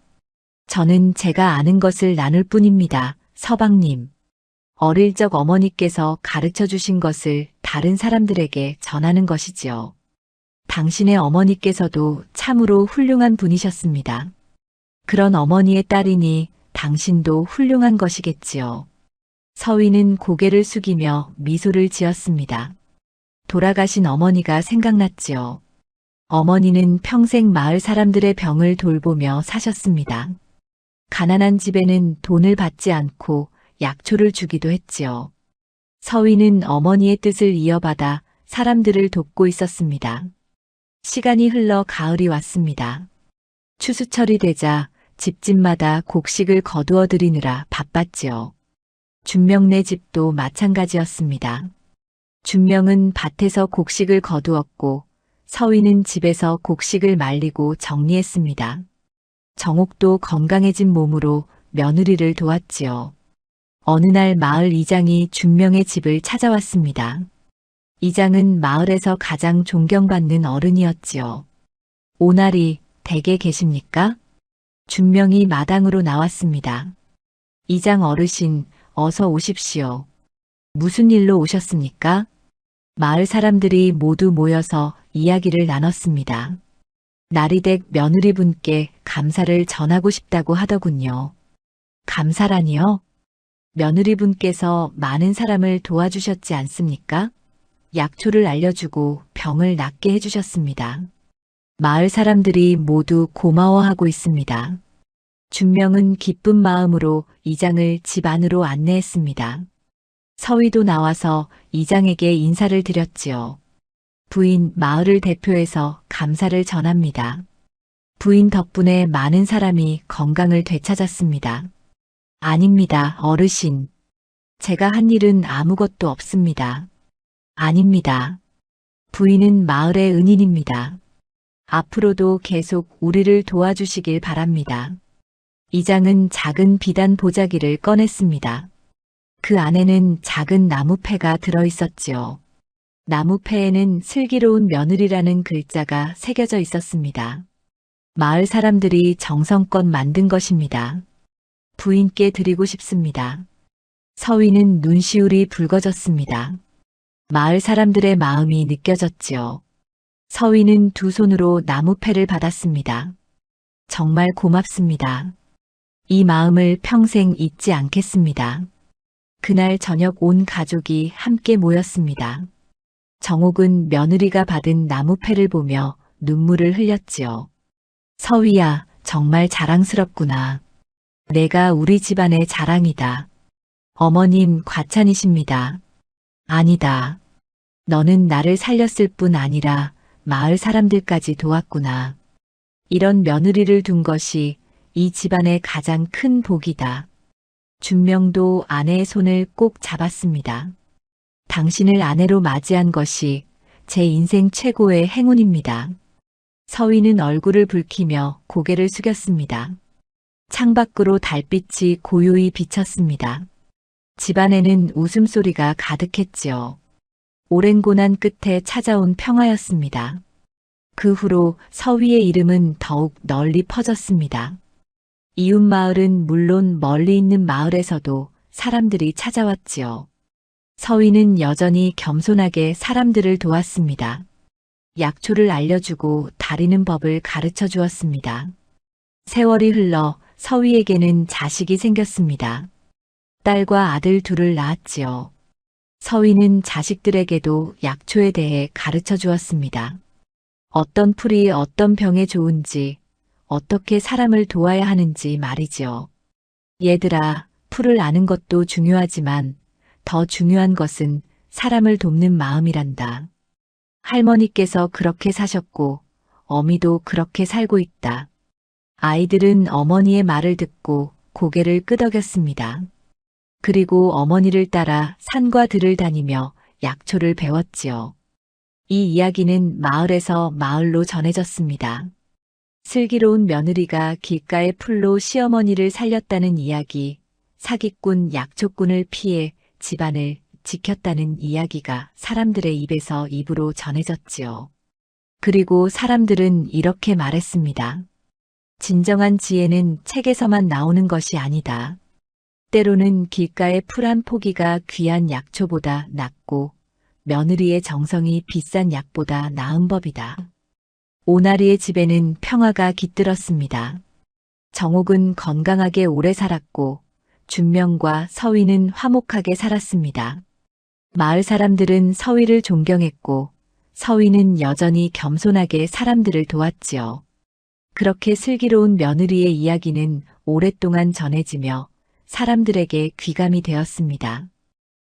S1: 저는 제가 아는 것을 나눌 뿐입니다. 서방님. 어릴 적 어머니께서 가르쳐 주신 것을 다른 사람들에게 전하는 것이지요. 당신의 어머니께서도 참으로 훌륭한 분이셨습니다. 그런 어머니의 딸이니 당신도 훌륭한 것이겠지요. 서위는 고개를 숙이며 미소를 지었습니다. 돌아가신 어머니가 생각났지요. 어머니는 평생 마을 사람들의 병을 돌보며 사셨습니다. 가난한 집에는 돈을 받지 않고 약초를 주기도 했지요. 서위는 어머니의 뜻을 이어받아 사람들을 돕고 있었습니다. 시간이 흘러 가을이 왔습니다. 추수철이 되자 집집마다 곡식을 거두어 들이느라 바빴지요. 준명네 집도 마찬가지였습니다. 준명은 밭에서 곡식을 거두었고 서위는 집에서 곡식을 말리고 정리했습니다. 정옥도 건강해진 몸으로 며느리를 도왔지요. 어느 날 마을 이장이 준명의 집을 찾아왔습니다. 이장은 마을에서 가장 존경받는 어른이었지요. 오날이 댁에 계십니까? 준명이 마당으로 나왔습니다. 이장 어르신, 어서 오십시오. 무슨 일로 오셨습니까? 마을 사람들이 모두 모여서 이야기를 나눴습니다. 나리댁 며느리분께 감사를 전하고 싶다고 하더군요. 감사라니요? 며느리분께서 많은 사람을 도와주셨지 않습니까? 약초를 알려주고 병을 낫게 해주셨습니다. 마을 사람들이 모두 고마워하고 있습니다. 준명은 기쁜 마음으로 이장을 집 안으로 안내했습니다. 서위도 나와서 이장에게 인사를 드렸지요. 부인 마을을 대표해서 감사를 전합니다. 부인 덕분에 많은 사람이 건강을 되찾았습니다. 아닙니다, 어르신. 제가 한 일은 아무것도 없습니다. 아닙니다. 부인은 마을의 은인입니다. 앞으로도 계속 우리를 도와주시길 바랍니다. 이장은 작은 비단 보자기를 꺼냈습니다. 그 안에는 작은 나무패가 들어있었지요. 나무패에는 슬기로운 며느리라는 글자가 새겨져 있었습니다. 마을 사람들이 정성껏 만든 것입니다. 부인께 드리고 싶습니다. 서위는 눈시울이 붉어졌습니다. 마을 사람들의 마음이 느껴졌지요. 서위는 두 손으로 나무패를 받았습니다. 정말 고맙습니다. 이 마음을 평생 잊지 않겠습니다. 그날 저녁 온 가족이 함께 모였습니다. 정옥은 며느리가 받은 나무패를 보며 눈물을 흘렸지요. 서위야, 정말 자랑스럽구나. 내가 우리 집안의 자랑이다. 어머님 과찬이십니다. 아니다. 너는 나를 살렸을 뿐 아니라 마을 사람들까지 도왔구나. 이런 며느리를 둔 것이 이 집안의 가장 큰 복이다. 준명도 아내의 손을 꼭 잡았습니다. 당신을 아내로 맞이한 것이 제 인생 최고의 행운입니다. 서위는 얼굴을 붉히며 고개를 숙였습니다. 창밖으로 달빛이 고요히 비쳤습니다. 집안에는 웃음소리가 가득했지요. 오랜 고난 끝에 찾아온 평화였습니다. 그 후로 서위의 이름은 더욱 널리 퍼졌습니다. 이웃 마을은 물론 멀리 있는 마을에서도 사람들이 찾아왔지요. 서위는 여전히 겸손하게 사람들을 도왔습니다. 약초를 알려주고 다리는 법을 가르쳐 주었습니다. 세월이 흘러 서위에게는 자식이 생겼습니다. 딸과 아들 둘을 낳았지요. 서위는 자식들에게도 약초에 대해 가르쳐 주었습니다. 어떤 풀이 어떤 병에 좋은지, 어떻게 사람을 도와야 하는지 말이지요. 얘들아, 풀을 아는 것도 중요하지만 더 중요한 것은 사람을 돕는 마음이란다. 할머니께서 그렇게 사셨고 어미도 그렇게 살고 있다. 아이들은 어머니의 말을 듣고 고개를 끄덕였습니다. 그리고 어머니를 따라 산과 들을 다니며 약초를 배웠지요. 이 이야기는 마을에서 마을로 전해졌습니다. 슬기로운 며느리가 길가의 풀로 시어머니를 살렸다는 이야기, 사기꾼 약초꾼을 피해 집안을 지켰다는 이야기가 사람들의 입에서 입으로 전해졌지요. 그리고 사람들은 이렇게 말했습니다. 진정한 지혜는 책에서만 나오는 것이 아니다. 때로는 길가의 풀 한 포기가 귀한 약초보다 낫고 며느리의 정성이 비싼 약보다 나은 법이다. 오나리의 집에는 평화가 깃들었습니다. 정옥은 건강하게 오래 살았고 준명과 서위는 화목하게 살았습니다. 마을 사람들은 서위를 존경했고 서위는 여전히 겸손하게 사람들을 도왔지요. 그렇게 슬기로운 며느리의 이야기는 오랫동안 전해지며 사람들에게 귀감이 되었습니다.